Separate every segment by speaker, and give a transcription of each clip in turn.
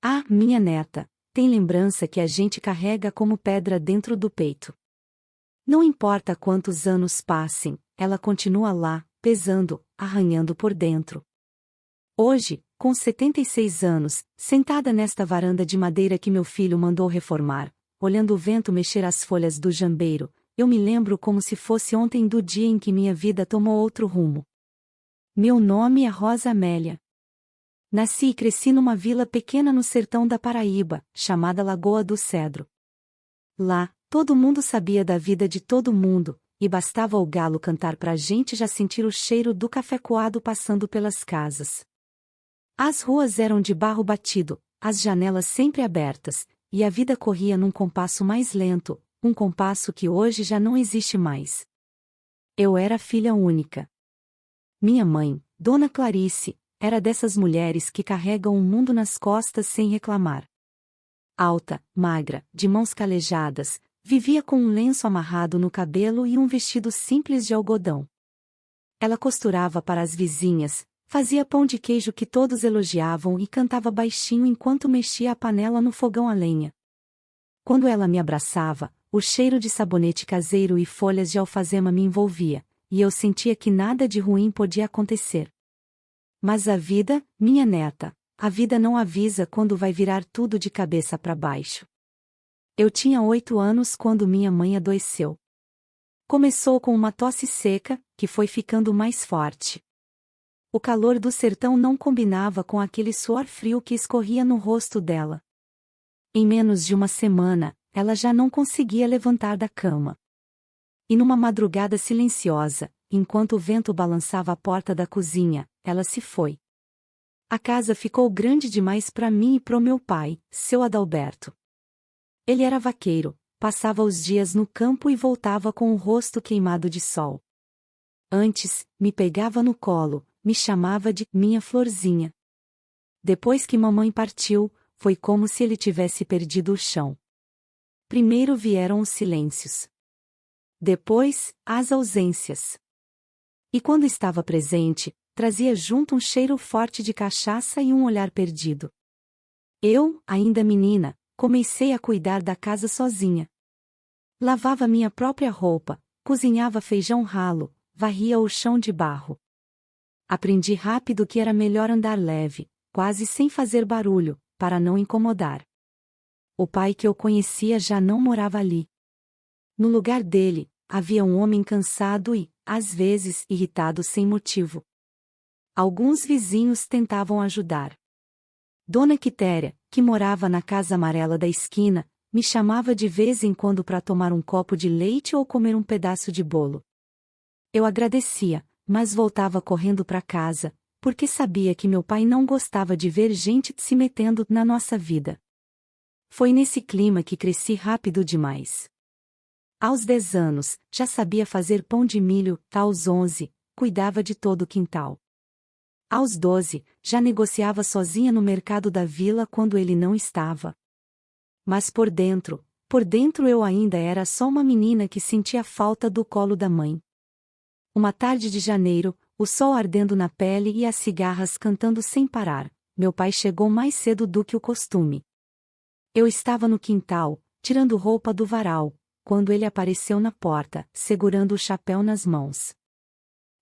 Speaker 1: Ah, minha neta, tem lembrança que a gente carrega como pedra dentro do peito. Não importa quantos anos passem, ela continua lá, pesando, arranhando por dentro. Hoje, com 76 anos, sentada nesta varanda de madeira que meu filho mandou reformar, olhando o vento mexer as folhas do jambeiro, eu me lembro como se fosse ontem do dia em que minha vida tomou outro rumo. Meu nome é Rosa Amélia. Nasci e cresci numa vila pequena no sertão da Paraíba, chamada Lagoa do Cedro. Lá, todo mundo sabia da vida de todo mundo, e bastava o galo cantar pra gente já sentir o cheiro do café coado passando pelas casas. As ruas eram de barro batido, as janelas sempre abertas, e a vida corria num compasso mais lento, um compasso que hoje já não existe mais. Eu era filha única. Minha mãe, Dona Clarice, era dessas mulheres que carregam o mundo nas costas sem reclamar. Alta, magra, de mãos calejadas, vivia com um lenço amarrado no cabelo e um vestido simples de algodão. Ela costurava para as vizinhas, fazia pão de queijo que todos elogiavam e cantava baixinho enquanto mexia a panela no fogão a lenha. Quando ela me abraçava, o cheiro de sabonete caseiro e folhas de alfazema me envolvia, e eu sentia que nada de ruim podia acontecer. Mas a vida, minha neta, a vida não avisa quando vai virar tudo de cabeça para baixo. Eu tinha 8 anos quando minha mãe adoeceu. Começou com uma tosse seca, que foi ficando mais forte. O calor do sertão não combinava com aquele suor frio que escorria no rosto dela. Em menos de uma semana, ela já não conseguia levantar da cama. E numa madrugada silenciosa, enquanto o vento balançava a porta da cozinha, ela se foi. A casa ficou grande demais para mim e pro meu pai, seu Adalberto. Ele era vaqueiro, passava os dias no campo e voltava com o rosto queimado de sol. Antes, me pegava no colo, me chamava de minha florzinha. Depois que mamãe partiu, foi como se ele tivesse perdido o chão. Primeiro vieram os silêncios. Depois, as ausências. E quando estava presente, trazia junto um cheiro forte de cachaça e um olhar perdido. Eu, ainda menina, comecei a cuidar da casa sozinha. Lavava minha própria roupa, cozinhava feijão ralo, varria o chão de barro. Aprendi rápido que era melhor andar leve, quase sem fazer barulho, para não incomodar. O pai que eu conhecia já não morava ali. No lugar dele, havia um homem cansado e, às vezes, irritado sem motivo. Alguns vizinhos tentavam ajudar. Dona Quitéria, que morava na casa amarela da esquina, me chamava de vez em quando para tomar um copo de leite ou comer um pedaço de bolo. Eu agradecia, mas voltava correndo para casa, porque sabia que meu pai não gostava de ver gente se metendo na nossa vida. Foi nesse clima que cresci rápido demais. Aos 10 anos, já sabia fazer pão de milho, aos 11, cuidava de todo o quintal. Aos 12, já negociava sozinha no mercado da vila quando ele não estava. Mas por dentro eu ainda era só uma menina que sentia falta do colo da mãe. Uma tarde de janeiro, o sol ardendo na pele e as cigarras cantando sem parar, meu pai chegou mais cedo do que o costume. Eu estava no quintal, tirando roupa do varal, quando ele apareceu na porta, segurando o chapéu nas mãos.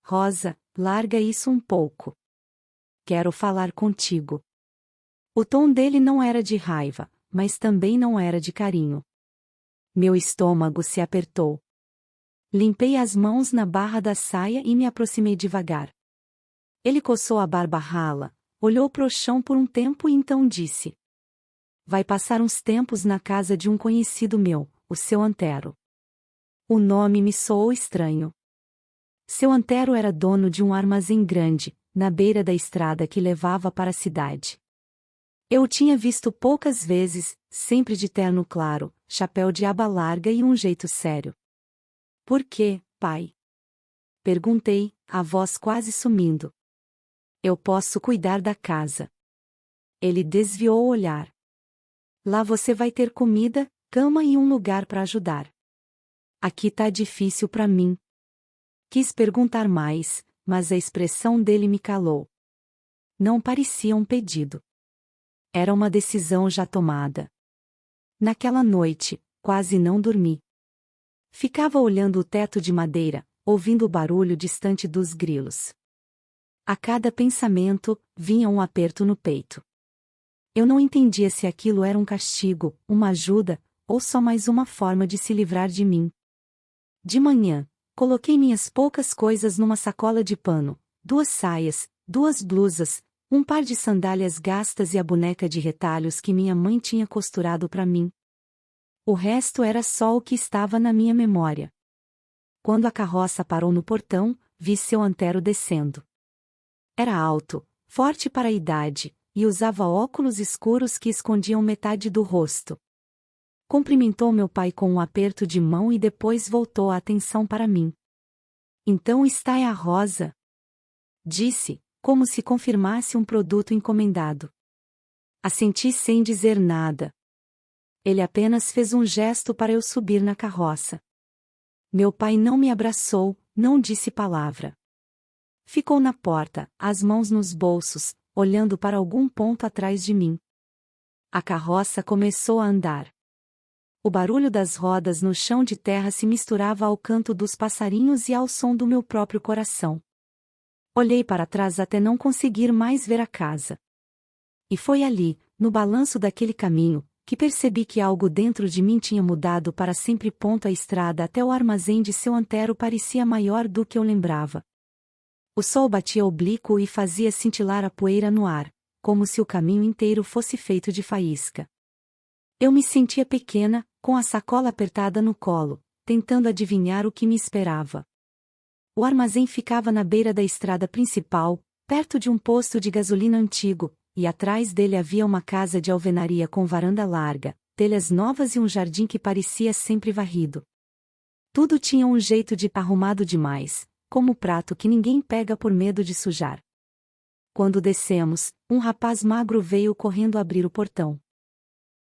Speaker 1: Rosa, larga isso um pouco. Quero falar contigo. O tom dele não era de raiva, mas também não era de carinho. Meu estômago se apertou. Limpei as mãos na barra da saia e me aproximei devagar. Ele coçou a barba rala, olhou pro chão por um tempo e então disse: Vai passar uns tempos na casa de um conhecido meu, o seu Antero. O nome me soou estranho. Seu Antero era dono de um armazém grande, na beira da estrada que levava para a cidade. Eu o tinha visto poucas vezes, sempre de terno claro, chapéu de aba larga e um jeito sério. Por quê, pai? Perguntei, a voz quase sumindo. Eu posso cuidar da casa. Ele desviou o olhar. Lá você vai ter comida, cama e um lugar para ajudar. Aqui tá difícil para mim. Quis perguntar mais, mas a expressão dele me calou. Não parecia um pedido. Era uma decisão já tomada. Naquela noite, quase não dormi. Ficava olhando o teto de madeira, ouvindo o barulho distante dos grilos. A cada pensamento, vinha um aperto no peito. Eu não entendia se aquilo era um castigo, uma ajuda, ou só mais uma forma de se livrar de mim. De manhã, coloquei minhas poucas coisas numa sacola de pano, 2 saias, 2 blusas, um par de sandálias gastas e a boneca de retalhos que minha mãe tinha costurado para mim. O resto era só o que estava na minha memória. Quando a carroça parou no portão, vi seu Antero descendo. Era alto, forte para a idade, e usava óculos escuros que escondiam metade do rosto. Cumprimentou meu pai com um aperto de mão e depois voltou a atenção para mim. Então está a Rosa? Disse, como se confirmasse um produto encomendado. Assenti sem dizer nada. Ele apenas fez um gesto para eu subir na carroça. Meu pai não me abraçou, não disse palavra. Ficou na porta, as mãos nos bolsos, olhando para algum ponto atrás de mim. A carroça começou a andar. O barulho das rodas no chão de terra se misturava ao canto dos passarinhos e ao som do meu próprio coração. Olhei para trás até não conseguir mais ver a casa. E foi ali, no balanço daquele caminho, que percebi que algo dentro de mim tinha mudado para sempre. A estrada até o armazém de seu Antero parecia maior do que eu lembrava. O sol batia oblíquo e fazia cintilar a poeira no ar, como se o caminho inteiro fosse feito de faísca. Eu me sentia pequena, com a sacola apertada no colo, tentando adivinhar o que me esperava. O armazém ficava na beira da estrada principal, perto de um posto de gasolina antigo, e atrás dele havia uma casa de alvenaria com varanda larga, telhas novas e um jardim que parecia sempre varrido. Tudo tinha um jeito de arrumado demais, como prato que ninguém pega por medo de sujar. Quando descemos, um rapaz magro veio correndo abrir o portão.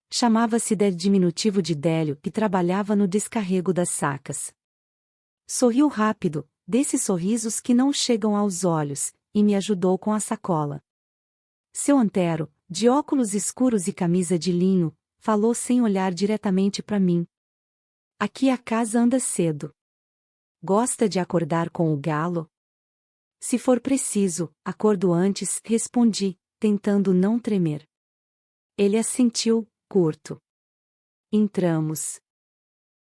Speaker 1: Chamava-se Dé, diminutivo de Délio, e trabalhava no descarrego das sacas. Sorriu rápido, desses sorrisos que não chegam aos olhos, e me ajudou com a sacola. Seu Antero, de óculos escuros e camisa de linho, falou sem olhar diretamente para mim. Aqui a casa anda cedo. Gosta de acordar com o galo? Se for preciso, acordo antes, respondi, tentando não tremer. Ele assentiu, curto. Entramos.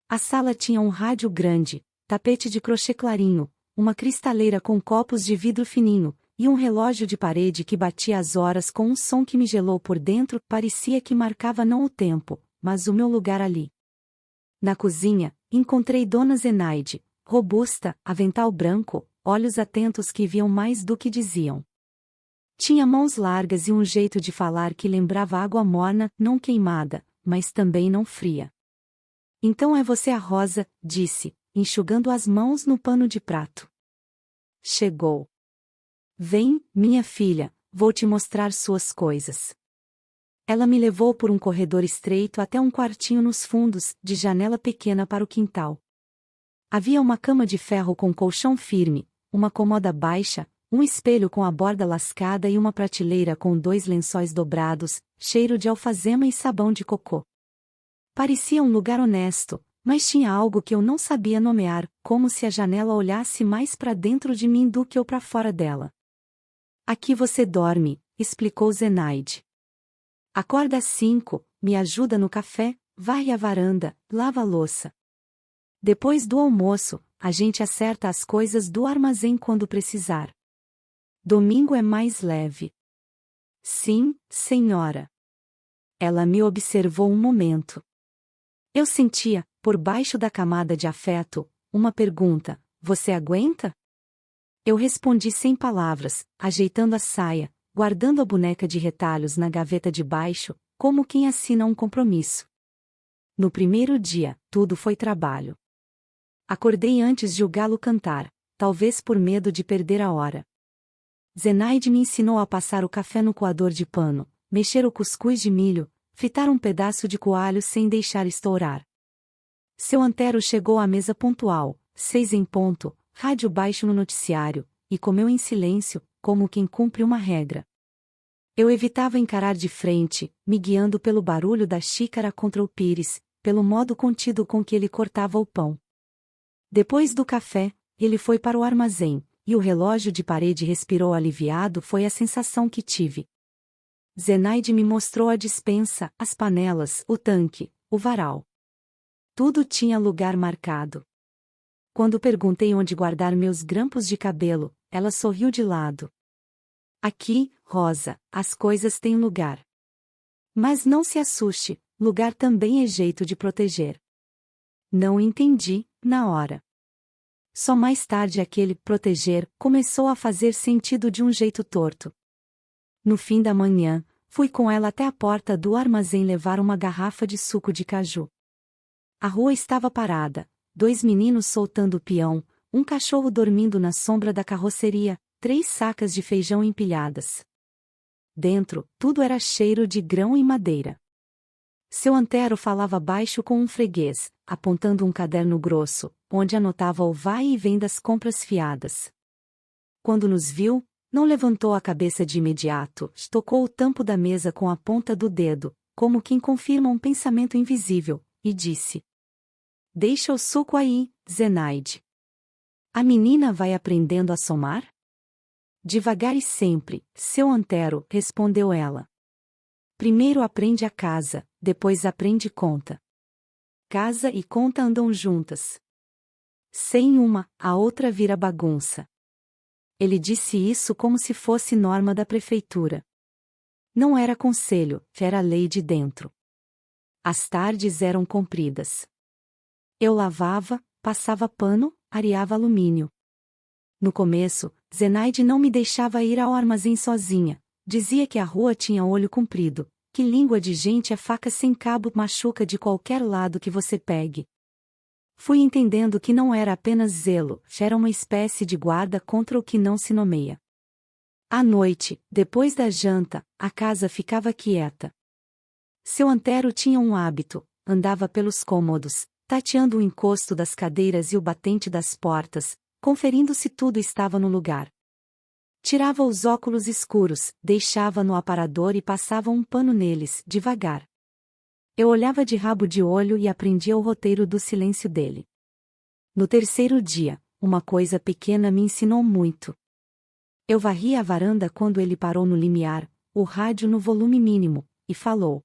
Speaker 1: A sala tinha um rádio grande, tapete de crochê clarinho, uma cristaleira com copos de vidro fininho, e um relógio de parede que batia as horas com um som que me gelou por dentro. Parecia que marcava não o tempo, mas o meu lugar ali. Na cozinha, encontrei Dona Zenaide, robusta, avental branco, olhos atentos que viam mais do que diziam. Tinha mãos largas e um jeito de falar que lembrava água morna, não queimada, mas também não fria. Então é você a Rosa, disse, enxugando as mãos no pano de prato. Chegou. Vem, minha filha, vou te mostrar suas coisas. Ela me levou por um corredor estreito até um quartinho nos fundos, de janela pequena para o quintal. Havia uma cama de ferro com colchão firme, uma cômoda baixa, um espelho com a borda lascada e uma prateleira com 2 lençóis dobrados, cheiro de alfazema e sabão de cocô. Parecia um lugar honesto, mas tinha algo que eu não sabia nomear, como se a janela olhasse mais para dentro de mim do que eu para fora dela. Aqui você dorme, explicou Zenaide. Acorda às 5, me ajuda no café, varre a varanda, lava a louça. Depois do almoço, a gente acerta as coisas do armazém quando precisar. Domingo é mais leve. Sim, senhora. Ela me observou um momento. Eu sentia, por baixo da camada de afeto, uma pergunta: você aguenta? Eu respondi sem palavras, ajeitando a saia, guardando a boneca de retalhos na gaveta de baixo, como quem assina um compromisso. No primeiro dia, tudo foi trabalho. Acordei antes de o galo cantar, talvez por medo de perder a hora. Zenaide me ensinou a passar o café no coador de pano, mexer o cuscuz de milho, fritar um pedaço de coalho sem deixar estourar. Seu Antero chegou à mesa pontual, 6 em ponto, rádio baixo no noticiário, e comeu em silêncio, como quem cumpre uma regra. Eu evitava encarar de frente, me guiando pelo barulho da xícara contra o pires, pelo modo contido com que ele cortava o pão. Depois do café, ele foi para o armazém, e o relógio de parede respirou aliviado foi a sensação que tive. Zenaide me mostrou a despensa, as panelas, o tanque, o varal. Tudo tinha lugar marcado. Quando perguntei onde guardar meus grampos de cabelo, ela sorriu de lado. Aqui, Rosa, as coisas têm lugar. Mas não se assuste, lugar também é jeito de proteger. Não entendi, na hora. Só mais tarde aquele proteger começou a fazer sentido de um jeito torto. No fim da manhã, fui com ela até a porta do armazém levar uma garrafa de suco de caju. A rua estava parada, 2 meninos soltando o peão, um cachorro dormindo na sombra da carroceria, 3 sacas de feijão empilhadas. Dentro, tudo era cheiro de grão e madeira. Seu Antero falava baixo com um freguês, apontando um caderno grosso, onde anotava o vai e vem das compras fiadas. Quando nos viu, não levantou a cabeça de imediato, tocou o tampo da mesa com a ponta do dedo, como quem confirma um pensamento invisível, e disse: "Deixa o suco aí, Zenaide. A menina vai aprendendo a somar?" "Devagar e sempre, seu Antero", respondeu ela. "Primeiro aprende a casa, depois aprende conta. Casa e conta andam juntas. Sem uma, a outra vira bagunça." Ele disse isso como se fosse norma da prefeitura. Não era conselho, era lei de dentro. As tardes eram compridas. Eu lavava, passava pano, areava alumínio. No começo, Zenaide não me deixava ir ao armazém sozinha, dizia que a rua tinha olho comprido, que língua de gente é faca sem cabo, machuca de qualquer lado que você pegue. Fui entendendo que não era apenas zelo, era uma espécie de guarda contra o que não se nomeia. À noite, depois da janta, a casa ficava quieta. Seu Antero tinha um hábito, andava pelos cômodos, tateando o encosto das cadeiras e o batente das portas, conferindo se tudo estava no lugar. Tirava os óculos escuros, deixava no aparador e passava um pano neles, devagar. Eu olhava de rabo de olho e aprendia o roteiro do silêncio dele. No terceiro dia, uma coisa pequena me ensinou muito. Eu varri a varanda quando ele parou no limiar, o rádio no volume mínimo, e falou: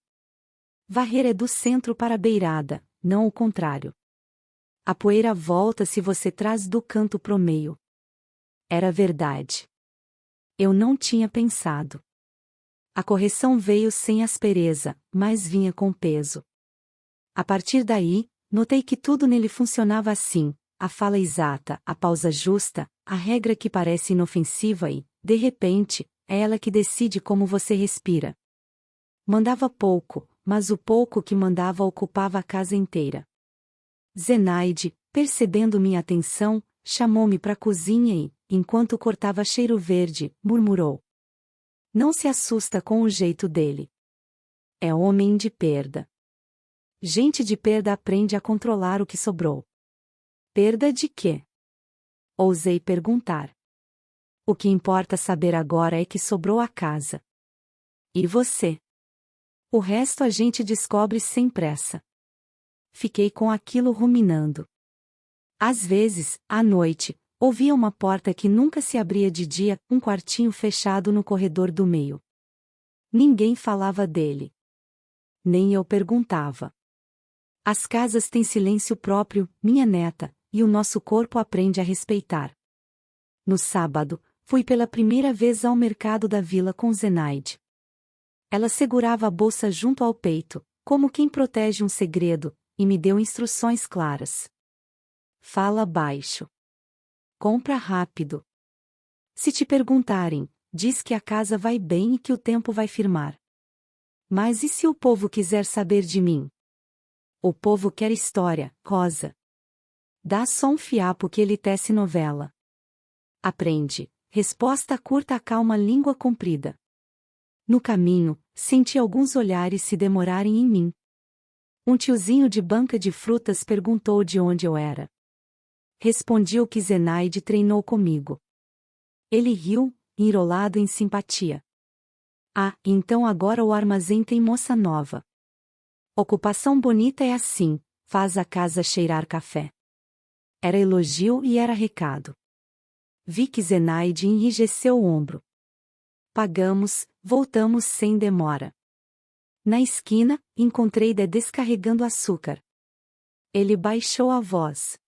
Speaker 1: "Varrer é do centro para a beirada, não o contrário. A poeira volta se você traz do canto pro meio." Era verdade. Eu não tinha pensado. A correção veio sem aspereza, mas vinha com peso. A partir daí, notei que tudo nele funcionava assim: a fala exata, a pausa justa, a regra que parece inofensiva e, de repente, é ela que decide como você respira. Mandava pouco, mas o pouco que mandava ocupava a casa inteira. Zenaide, percebendo minha atenção, chamou-me para a cozinha e, enquanto cortava cheiro verde, murmurou: "Não se assusta com o jeito dele. É homem de perda. Gente de perda aprende a controlar o que sobrou." "Perda de quê?" ousei perguntar. "O que importa saber agora é que sobrou a casa. E você? O resto a gente descobre sem pressa." Fiquei com aquilo ruminando. Às vezes, à noite, ouvia uma porta que nunca se abria de dia, um quartinho fechado no corredor do meio. Ninguém falava dele. Nem eu perguntava. As casas têm silêncio próprio, minha neta, e o nosso corpo aprende a respeitar. No sábado, fui pela primeira vez ao mercado da vila com Zenaide. Ela segurava a bolsa junto ao peito, como quem protege um segredo, e me deu instruções claras. "Fala baixo. Compra rápido. Se te perguntarem, diz que a casa vai bem e que o tempo vai firmar. Mas e se o povo quiser saber de mim? O povo quer história, Rosa. Dá só um fiapo que ele tece novela. Aprende." Resposta curta acalma língua comprida. No caminho, senti alguns olhares se demorarem em mim. Um tiozinho de banca de frutas perguntou de onde eu era. Respondi o que Zenaide treinou comigo. Ele riu, enrolado em simpatia. Ah, então agora o armazém tem moça nova. Ocupação bonita é assim, faz a casa cheirar café. Era elogio e era recado. Vi que Zenaide enrijeceu o ombro. Pagamos, voltamos sem demora. Na esquina, encontrei Dé descarregando açúcar. Ele baixou a voz.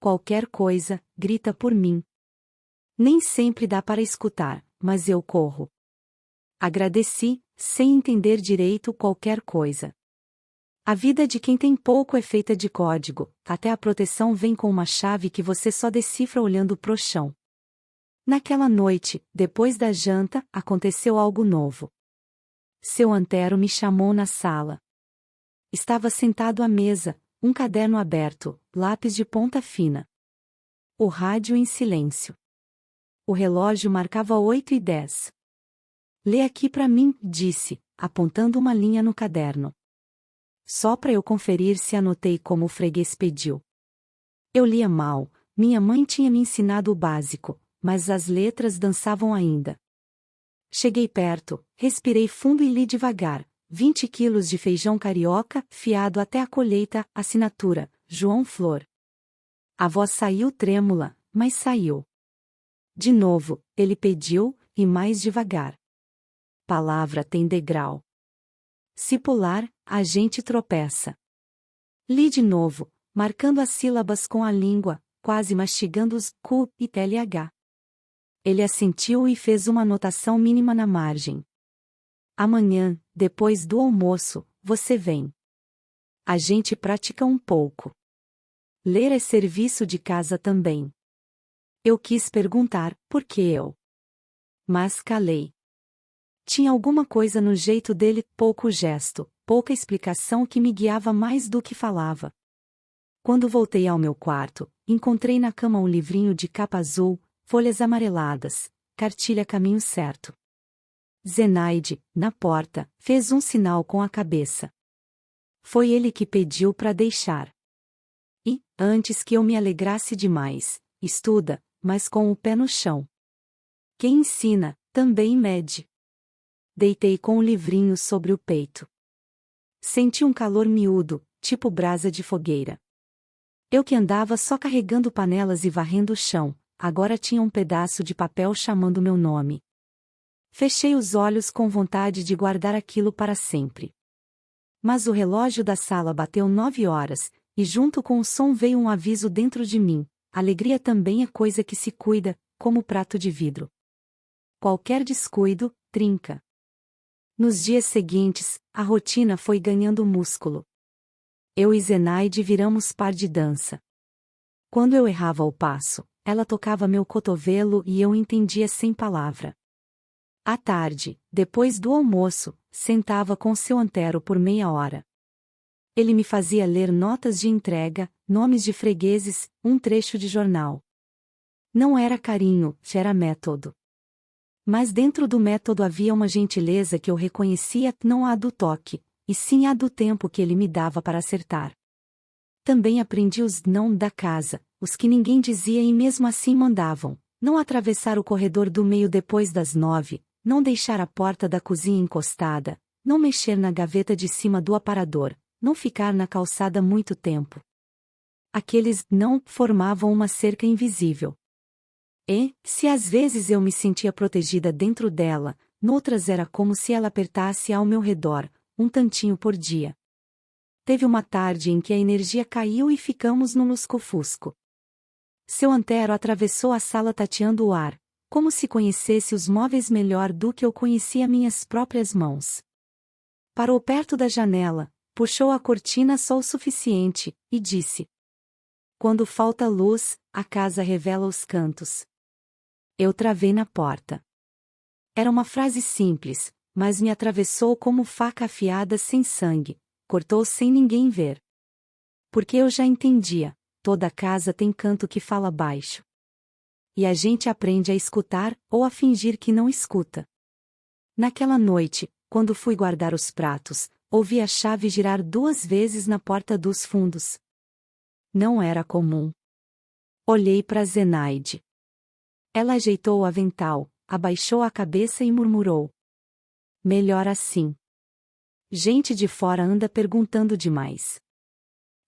Speaker 1: Qualquer coisa, grita por mim. Nem sempre dá para escutar, mas eu corro. Agradeci, sem entender direito qualquer coisa. A vida de quem tem pouco é feita de código, até a proteção vem com uma chave que você só decifra olhando pro chão. Naquela noite, depois da janta, aconteceu algo novo. Seu Antero me chamou na sala. Estava sentado à mesa, um caderno aberto, lápis de ponta fina. O rádio em silêncio. O relógio marcava 8h10. Lê aqui pra mim, disse, apontando uma linha no caderno. Só para eu conferir se anotei como o freguês pediu. Eu lia mal, minha mãe tinha me ensinado o básico, mas as letras dançavam ainda. Cheguei perto, respirei fundo e li devagar. 20 quilos de feijão carioca, fiado até a colheita, assinatura, João Flor. A voz saiu trêmula, mas saiu. De novo, ele pediu, e mais devagar. Palavra tem degrau. Se pular, a gente tropeça. Li de novo, marcando as sílabas com a língua, quase mastigando os Q e TLH. Ele assentiu e fez uma anotação mínima na margem. Amanhã, depois do almoço, você vem. A gente pratica um pouco. Ler é serviço de casa também. Eu quis perguntar, por que eu? Mas calei. Tinha alguma coisa no jeito dele, pouco gesto, pouca explicação que me guiava mais do que falava. Quando voltei ao meu quarto, encontrei na cama um livrinho de capa azul, folhas amareladas, cartilha Caminho Certo. Zenaide, na porta, fez um sinal com a cabeça. Foi ele que pediu para deixar. E, antes que eu me alegrasse demais, estuda, mas com o pé no chão. Quem ensina, também mede. Deitei com o livrinho sobre o peito. Senti um calor miúdo, tipo brasa de fogueira. Eu que andava só carregando panelas e varrendo o chão, agora tinha um pedaço de papel chamando meu nome. Fechei os olhos com vontade de guardar aquilo para sempre. Mas o relógio da sala bateu 9 horas, e junto com o som veio um aviso dentro de mim: alegria também é coisa que se cuida, como prato de vidro. Qualquer descuido, trinca. Nos dias seguintes, a rotina foi ganhando músculo. Eu e Zenaide viramos par de dança. Quando eu errava o passo, ela tocava meu cotovelo e eu entendia sem palavra. À tarde, depois do almoço, sentava com seu Antero por meia hora. Ele me fazia ler notas de entrega, nomes de fregueses, um trecho de jornal. Não era carinho, era método. Mas dentro do método havia uma gentileza que eu reconhecia, não a do toque, e sim a do tempo que ele me dava para acertar. Também aprendi os não da casa, os que ninguém dizia e mesmo assim mandavam: não atravessar o corredor do meio depois das 9, não deixar a porta da cozinha encostada, não mexer na gaveta de cima do aparador, não ficar na calçada muito tempo. Aqueles não formavam uma cerca invisível. E, se às vezes eu me sentia protegida dentro dela, noutras era como se ela apertasse ao meu redor, um tantinho por dia. Teve uma tarde em que a energia caiu e ficamos no lusco-fusco. Seu Antero atravessou a sala tateando o ar, como se conhecesse os móveis melhor do que eu conhecia minhas próprias mãos. Parou perto da janela, puxou a cortina só o suficiente, e disse: quando falta luz, a casa revela os cantos. Eu travei na porta. Era uma frase simples, mas me atravessou como faca afiada sem sangue, cortou sem ninguém ver. Porque eu já entendia, toda casa tem canto que fala baixo. E a gente aprende a escutar, ou a fingir que não escuta. Naquela noite, quando fui guardar os pratos, ouvi a chave girar 2 vezes na porta dos fundos. Não era comum. Olhei para Zenaide. Ela ajeitou o avental, abaixou a cabeça e murmurou: Melhor assim. Gente de fora anda perguntando demais.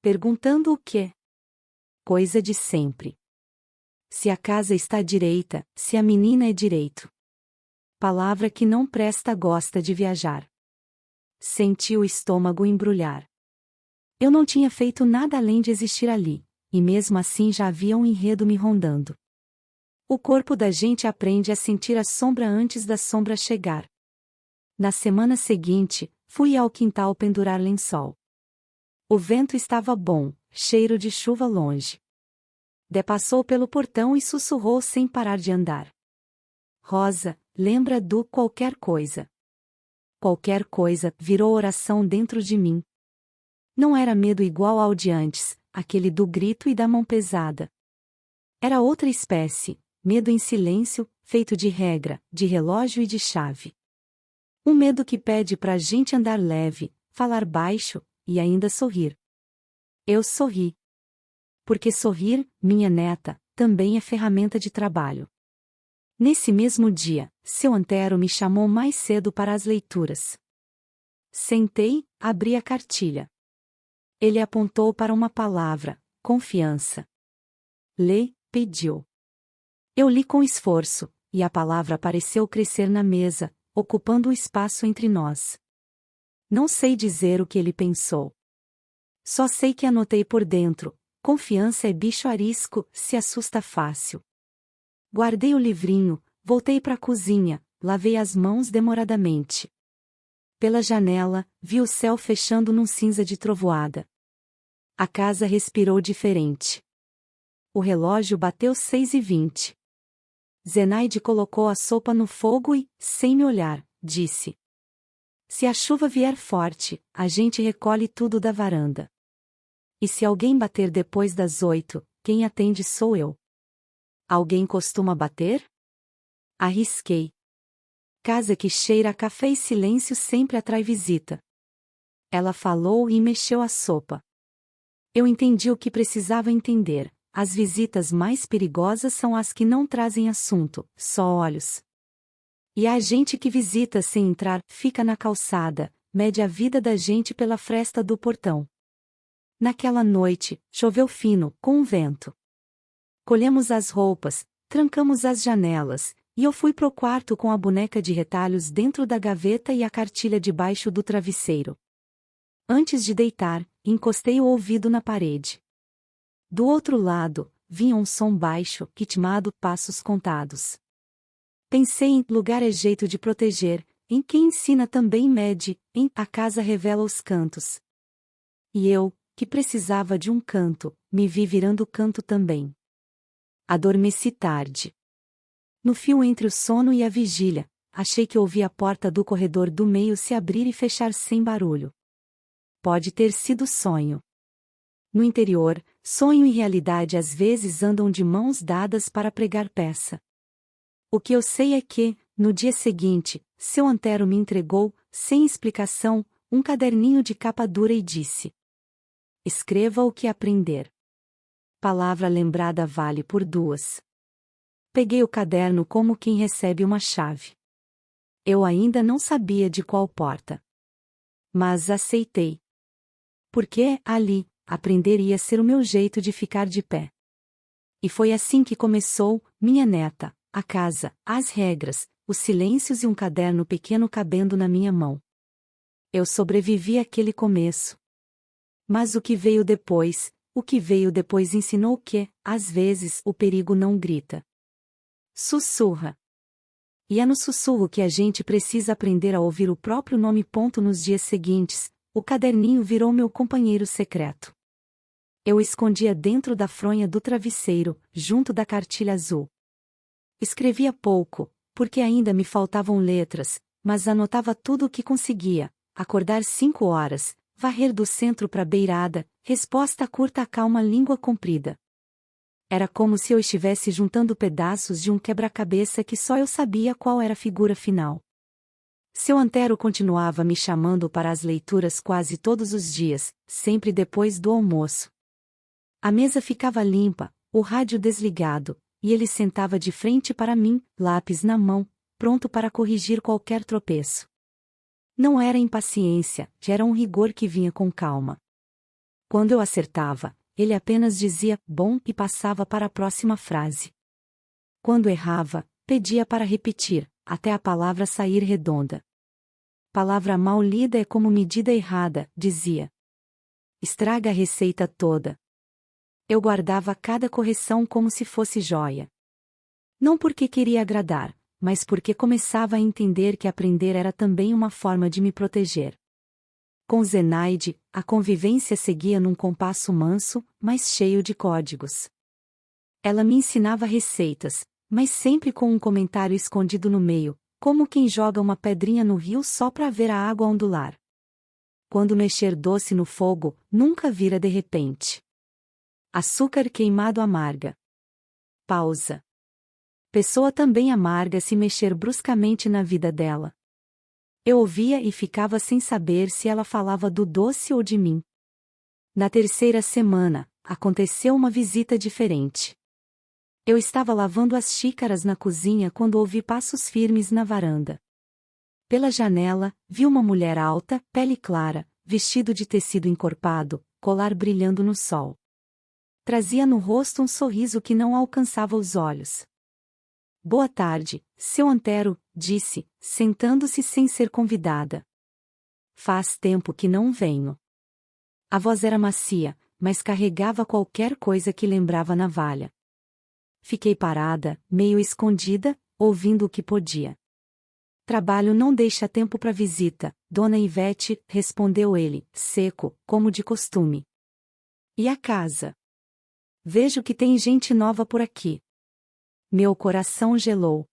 Speaker 1: Perguntando o quê? Coisa de sempre. Se a casa está direita, se a menina é direito. Palavra que não presta gosta de viajar. Senti o estômago embrulhar. Eu não tinha feito nada além de existir ali, e mesmo assim já havia um enredo me rondando. O corpo da gente aprende a sentir a sombra antes da sombra chegar. Na semana seguinte, fui ao quintal pendurar lençol. O vento estava bom, cheiro de chuva longe. Dé passou pelo portão e sussurrou sem parar de andar. Rosa, lembra do qualquer coisa. Qualquer coisa virou oração dentro de mim. Não era medo igual ao de antes, aquele do grito e da mão pesada. Era outra espécie, medo em silêncio, feito de regra, de relógio e de chave. Um medo que pede pra gente andar leve, falar baixo, e ainda sorrir. Eu sorri. Porque sorrir, minha neta, também é ferramenta de trabalho. Nesse mesmo dia, seu Antero me chamou mais cedo para as leituras. Sentei, abri a cartilha. Ele apontou para uma palavra, confiança. Lê, pediu. Eu li com esforço, e a palavra pareceu crescer na mesa, ocupando o espaço entre nós. Não sei dizer o que ele pensou. Só sei que anotei por dentro: confiança é bicho arisco, se assusta fácil. Guardei o livrinho, voltei para a cozinha, lavei as mãos demoradamente. Pela janela, vi o céu fechando num cinza de trovoada. A casa respirou diferente. O relógio bateu 6h20. Zenaide colocou a sopa no fogo e, sem me olhar, disse: se a chuva vier forte, a gente recolhe tudo da varanda. E se alguém bater depois das 8, quem atende sou eu. Alguém costuma bater? Arrisquei. Casa que cheira a café e silêncio sempre atrai visita. Ela falou e mexeu a sopa. Eu entendi o que precisava entender. As visitas mais perigosas são as que não trazem assunto, só olhos. E a gente que visita sem entrar, fica na calçada, mede a vida da gente pela fresta do portão. Naquela noite, choveu fino, com o vento. Colhemos as roupas, trancamos as janelas, e eu fui pro quarto com a boneca de retalhos dentro da gaveta e a cartilha debaixo do travesseiro. Antes de deitar, encostei o ouvido na parede. Do outro lado, vinha um som baixo, ritmado, passos contados. Pensei em lugar é jeito de proteger, em quem ensina também mede, em a casa revela os cantos. E eu, que precisava de um canto, me vi virando canto também. Adormeci tarde. No fio entre o sono e a vigília, achei que ouvi a porta do corredor do meio se abrir e fechar sem barulho. Pode ter sido sonho. No interior, sonho e realidade às vezes andam de mãos dadas para pregar peça. O que eu sei é que, no dia seguinte, seu Antero me entregou, sem explicação, um caderninho de capa dura e disse: escreva o que aprender. Palavra lembrada vale por duas. Peguei o caderno como quem recebe uma chave. Eu ainda não sabia de qual porta. Mas aceitei. Porque, ali, aprender ia ser o meu jeito de ficar de pé. E foi assim que começou, minha neta, a casa, as regras, os silêncios e um caderno pequeno cabendo na minha mão. Eu sobrevivi àquele começo. Mas o que veio depois ensinou que, às vezes, o perigo não grita. Sussurra. E é no sussurro que a gente precisa aprender a ouvir o próprio nome. Nos dias seguintes, o caderninho virou meu companheiro secreto. Eu escondia dentro da fronha do travesseiro, junto da cartilha azul. Escrevia pouco, porque ainda me faltavam letras, mas anotava tudo o que conseguia: acordar 5 horas, varrer do centro para a beirada, resposta curta a calma língua comprida. Era como se eu estivesse juntando pedaços de um quebra-cabeça que só eu sabia qual era a figura final. Seu Antero continuava me chamando para as leituras quase todos os dias, sempre depois do almoço. A mesa ficava limpa, o rádio desligado, e ele sentava de frente para mim, lápis na mão, pronto para corrigir qualquer tropeço. Não era impaciência, era um rigor que vinha com calma. Quando eu acertava, ele apenas dizia bom e passava para a próxima frase. Quando errava, pedia para repetir, até a palavra sair redonda. Palavra mal lida é como medida errada, dizia. Estraga a receita toda. Eu guardava cada correção como se fosse joia. Não porque queria agradar, mas porque começava a entender que aprender era também uma forma de me proteger. Com Zenaide, a convivência seguia num compasso manso, mas cheio de códigos. Ela me ensinava receitas, mas sempre com um comentário escondido no meio, como quem joga uma pedrinha no rio só para ver a água ondular. Quando mexer doce no fogo, nunca vira de repente. Açúcar queimado amarga. Pausa. Pessoa também amarga se mexer bruscamente na vida dela. Eu ouvia e ficava sem saber se ela falava do doce ou de mim. Na terceira semana, aconteceu uma visita diferente. Eu estava lavando as xícaras na cozinha quando ouvi passos firmes na varanda. Pela janela, vi uma mulher alta, pele clara, vestido de tecido encorpado, colar brilhando no sol. Trazia no rosto um sorriso que não alcançava os olhos. Boa tarde, seu Antero, disse, sentando-se sem ser convidada. Faz tempo que não venho. A voz era macia, mas carregava qualquer coisa que lembrava navalha. Fiquei parada, meio escondida, ouvindo o que podia. Trabalho não deixa tempo para visita, Dona Ivete, respondeu ele, seco, como de costume. E a casa? Vejo que tem gente nova por aqui. Meu coração gelou.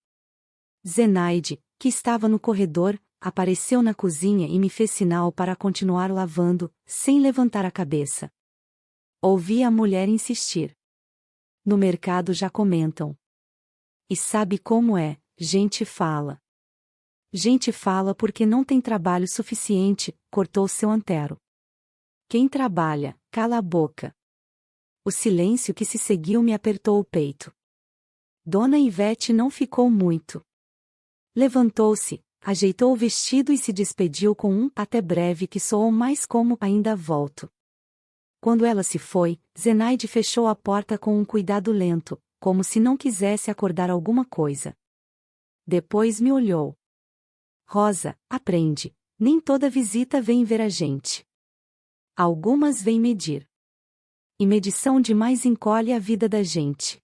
Speaker 1: Zenaide, que estava no corredor, apareceu na cozinha e me fez sinal para continuar lavando, sem levantar a cabeça. Ouvi a mulher insistir. No mercado já comentam. E sabe como é, gente fala. Gente fala porque não tem trabalho suficiente, cortou seu Antero. Quem trabalha, cala a boca. O silêncio que se seguiu me apertou o peito. Dona Ivete não ficou muito. Levantou-se, ajeitou o vestido e se despediu com um até breve que soou mais como ainda volto. Quando ela se foi, Zenaide fechou a porta com um cuidado lento, como se não quisesse acordar alguma coisa. Depois me olhou. Rosa, aprende, nem toda visita vem ver a gente. Algumas vêm medir. E medição demais encolhe a vida da gente.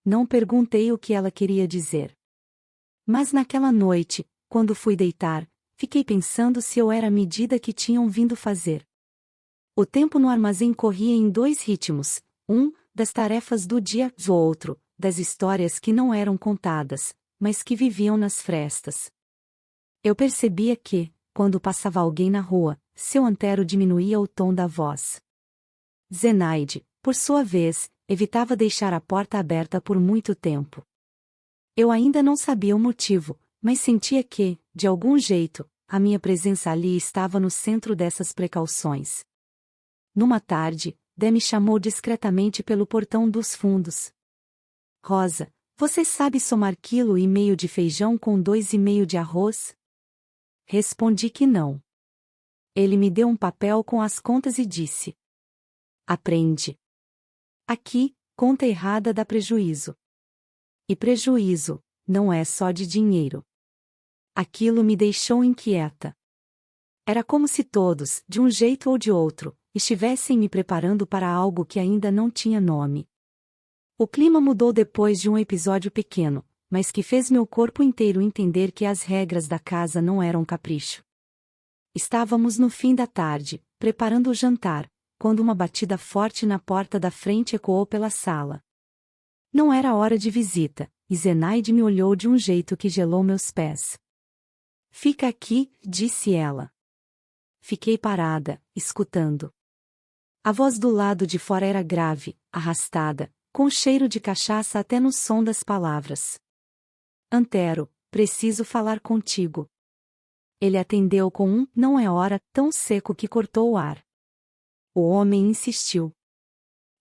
Speaker 1: Não perguntei o que ela queria dizer. Mas naquela noite, quando fui deitar, fiquei pensando se eu era a medida que tinham vindo fazer. O tempo no armazém corria em dois ritmos, um, das tarefas do dia, o outro, das histórias que não eram contadas, mas que viviam nas frestas. Eu percebia que, quando passava alguém na rua, seu Antero diminuía o tom da voz. Zenaide, por sua vez, evitava deixar a porta aberta por muito tempo. Eu ainda não sabia o motivo, mas sentia que, de algum jeito, a minha presença ali estava no centro dessas precauções. Numa tarde, Dé me chamou discretamente pelo portão dos fundos. Rosa, você sabe somar 1,5 quilo de feijão com 2,5 quilos de arroz? Respondi que não. Ele me deu um papel com as contas e disse. Aprende. Aqui, conta errada dá prejuízo. E prejuízo, não é só de dinheiro. Aquilo me deixou inquieta. Era como se todos, de um jeito ou de outro, estivessem me preparando para algo que ainda não tinha nome. O clima mudou depois de um episódio pequeno, mas que fez meu corpo inteiro entender que as regras da casa não eram capricho. Estávamos no fim da tarde, preparando o jantar, quando uma batida forte na porta da frente ecoou pela sala. Não era hora de visita, e Zenaide me olhou de um jeito que gelou meus pés. Fica aqui, disse ela. Fiquei parada, escutando. A voz do lado de fora era grave, arrastada, com cheiro de cachaça até no som das palavras. Antero, preciso falar contigo. Ele atendeu com um não é hora tão seco que cortou o ar. O homem insistiu.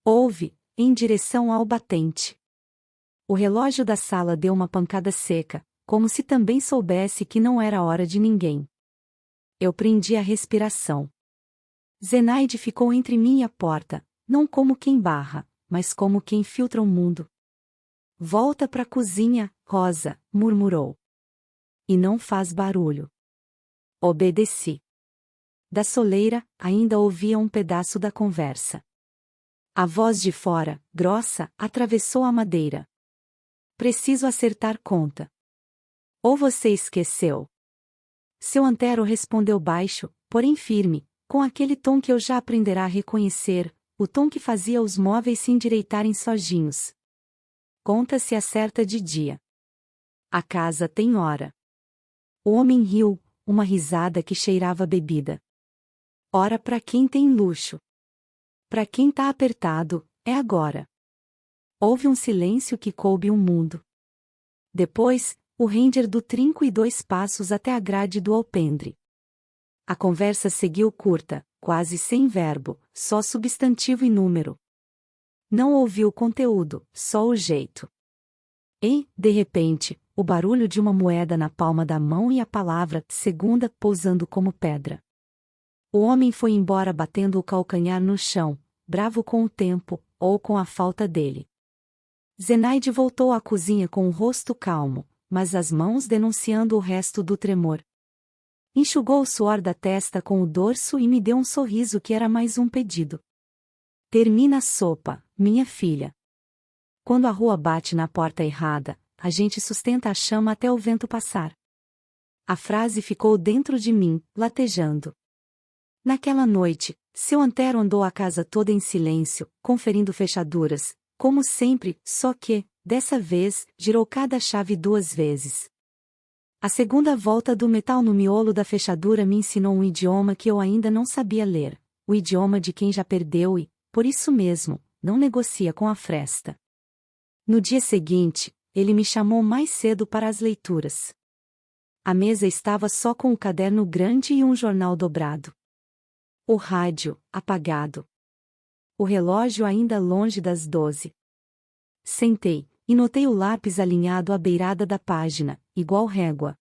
Speaker 1: Ouve, em direção ao batente. O relógio da sala deu uma pancada seca, como se também soubesse que não era hora de ninguém. Eu prendi a respiração. Zenaide ficou entre mim e a porta, não como quem barra, mas como quem filtra o mundo. Volta pra cozinha, Rosa, murmurou. E não faz barulho. Obedeci. Da soleira, ainda ouvia um pedaço da conversa. A voz de fora, grossa, atravessou a madeira. Preciso acertar conta. Ou você esqueceu? Seu Antero respondeu baixo, porém firme, com aquele tom que eu já aprenderá a reconhecer, o tom que fazia os móveis se endireitarem sozinhos. Conta se acerta de dia. A casa tem hora. O homem riu, uma risada que cheirava bebida. Ora pra quem tem luxo. Pra quem tá apertado, é agora. Houve um silêncio que coube um mundo. Depois, o render do trinco e 2 passos até a grade do alpendre. A conversa seguiu curta, quase sem verbo, só substantivo e número. Não ouviu conteúdo, só o jeito. E, de repente, o barulho de uma moeda na palma da mão e a palavra segunda pousando como pedra. O homem foi embora batendo o calcanhar no chão, bravo com o tempo, ou com a falta dele. Zenaide voltou à cozinha com o rosto calmo, mas as mãos denunciando o resto do tremor. Enxugou o suor da testa com o dorso e me deu um sorriso que era mais um pedido. Termina a sopa, minha filha. Quando a rua bate na porta errada, a gente sustenta a chama até o vento passar. A frase ficou dentro de mim, latejando. Naquela noite, seu Antero andou a casa toda em silêncio, conferindo fechaduras, como sempre, só que, dessa vez, girou cada chave 2 vezes. A segunda volta do metal no miolo da fechadura me ensinou um idioma que eu ainda não sabia ler, o idioma de quem já perdeu e, por isso mesmo, não negocia com a fresta. No dia seguinte, ele me chamou mais cedo para as leituras. A mesa estava só com um caderno grande e um jornal dobrado. O rádio, apagado. O relógio ainda longe das 12. Sentei, e notei o lápis alinhado à beirada da página, igual régua.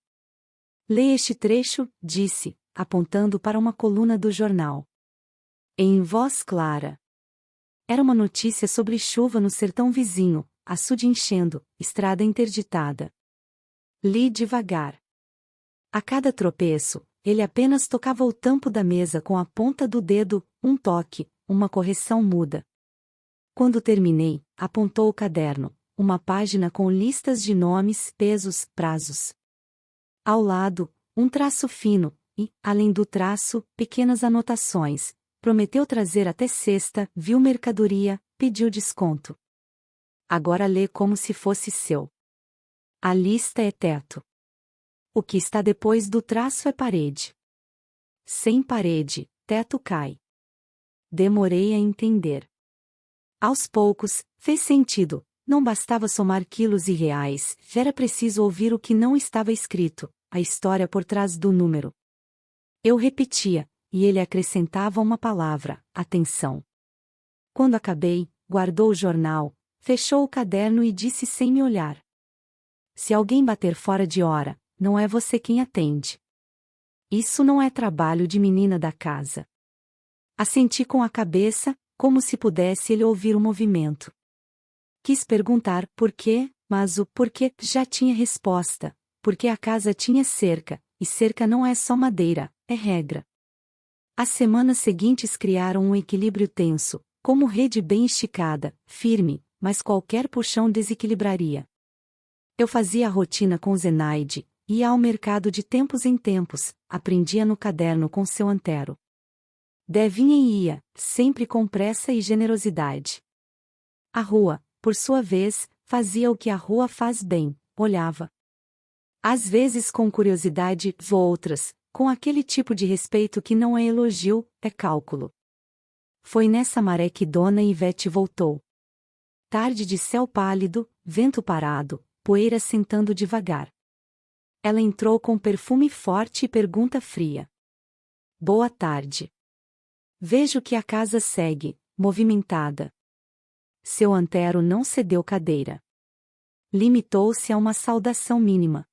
Speaker 1: Lê este trecho, disse, apontando para uma coluna do jornal. Em voz clara. Era uma notícia sobre chuva no sertão vizinho, açude enchendo, estrada interditada. Li devagar. A cada tropeço, ele apenas tocava o tampo da mesa com a ponta do dedo, um toque, uma correção muda. Quando terminei, apontou o caderno, uma página com listas de nomes, pesos, prazos. Ao lado, um traço fino, e, além do traço, pequenas anotações. Prometeu trazer até sexta, viu mercadoria, pediu desconto. Agora lê como se fosse seu. A lista é teto. O que está depois do traço é parede. Sem parede, teto cai. Demorei a entender. Aos poucos, fez sentido, não bastava somar quilos e reais, era preciso ouvir o que não estava escrito, a história por trás do número. Eu repetia, e ele acrescentava uma palavra, atenção. Quando acabei, guardou o jornal, fechou o caderno e disse sem me olhar. Se alguém bater fora de hora, não é você quem atende. Isso não é trabalho de menina da casa. Assenti com a cabeça, como se pudesse ele ouvir o movimento. Quis perguntar por quê, mas o porquê já tinha resposta, porque a casa tinha cerca, e cerca não é só madeira, é regra. As semanas seguintes criaram um equilíbrio tenso, como rede bem esticada, firme, mas qualquer puxão desequilibraria. Eu fazia a rotina com Zenaide, ia ao mercado de tempos em tempos, aprendia no caderno com seu Antero. Devinha e ia, sempre com pressa e generosidade. A rua, por sua vez, fazia o que a rua faz bem, olhava. Às vezes com curiosidade, outras, com aquele tipo de respeito que não é elogio, é cálculo. Foi nessa maré que Dona Ivete voltou. Tarde de céu pálido, vento parado, poeira sentando devagar. Ela entrou com perfume forte e pergunta fria. Boa tarde. Vejo que a casa segue, movimentada. Seu Antero não cedeu cadeira. Limitou-se a uma saudação mínima.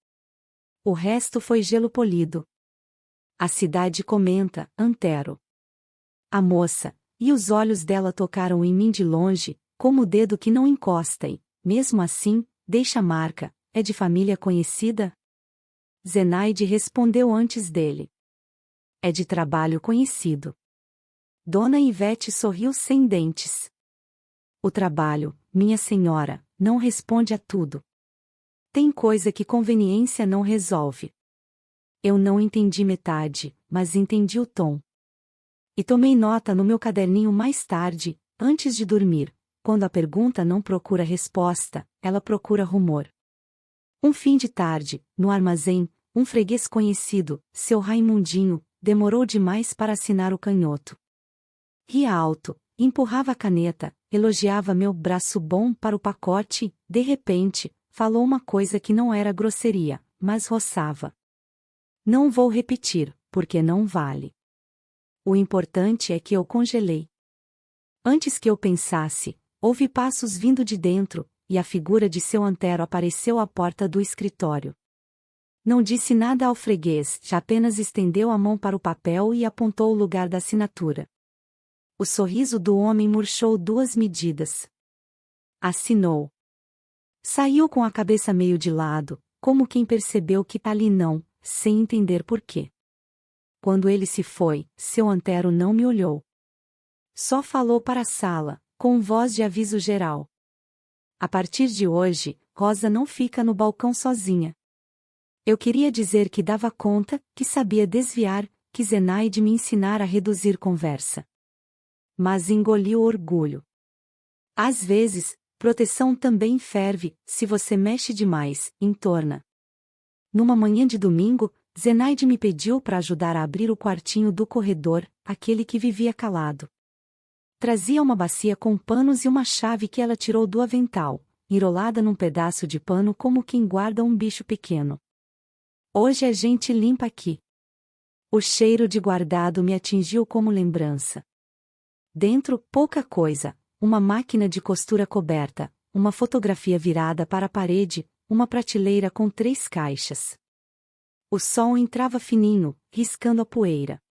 Speaker 1: O resto foi gelo polido. A cidade comenta, Antero. A moça, e os olhos dela tocaram em mim de longe, como o dedo que não encosta e, mesmo assim, deixa marca, é de família conhecida? Zenaide respondeu antes dele. É de trabalho conhecido. Dona Ivete sorriu sem dentes. O trabalho, minha senhora, não responde a tudo. Tem coisa que conveniência não resolve. Eu não entendi metade, mas entendi o tom. E tomei nota no meu caderninho mais tarde, antes de dormir. Quando a pergunta não procura resposta, ela procura rumor. Um fim de tarde, no armazém, um freguês conhecido, seu Raimundinho, demorou demais para assinar o canhoto. Ria alto, empurrava a caneta, elogiava meu braço bom para o pacote e, de repente, falou uma coisa que não era grosseria, mas roçava. Não vou repetir, porque não vale. O importante é que eu congelei. Antes que eu pensasse, ouvi passos vindo de dentro, e a figura de seu Antero apareceu à porta do escritório. Não disse nada ao freguês, já apenas estendeu a mão para o papel e apontou o lugar da assinatura. O sorriso do homem murchou 2 medidas. Assinou. Saiu com a cabeça meio de lado, como quem percebeu que ali não, sem entender por quê. Quando ele se foi, seu Antero não me olhou. Só falou para a sala, com voz de aviso geral. A partir de hoje, Rosa não fica no balcão sozinha. Eu queria dizer que dava conta, que sabia desviar, que Zenaide me ensinar a reduzir conversa. Mas engoliu o orgulho. Às vezes, proteção também ferve, se você mexe demais, entorna. Numa manhã de domingo, Zenaide me pediu para ajudar a abrir o quartinho do corredor, aquele que vivia calado. Trazia uma bacia com panos e uma chave que ela tirou do avental, enrolada num pedaço de pano como quem guarda um bicho pequeno. Hoje a gente limpa aqui. O cheiro de guardado me atingiu como lembrança. Dentro, pouca coisa, uma máquina de costura coberta, uma fotografia virada para a parede, uma prateleira com 3 caixas. O sol entrava fininho, riscando a poeira.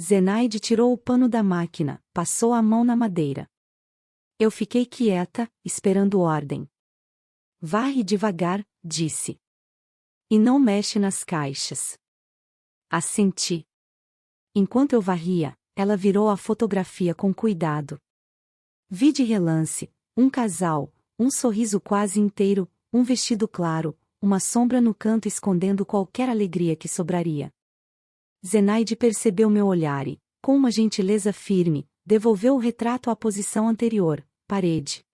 Speaker 1: Zenaide tirou o pano da máquina, passou a mão na madeira. Eu fiquei quieta, esperando ordem. Varre devagar, disse. E não mexe nas caixas. Assenti. Enquanto eu varria, ela virou a fotografia com cuidado. Vi de relance, um casal, um sorriso quase inteiro, um vestido claro, uma sombra no canto escondendo qualquer alegria que sobraria. Zenaide percebeu meu olhar e, com uma gentileza firme, devolveu o retrato à posição anterior, parede.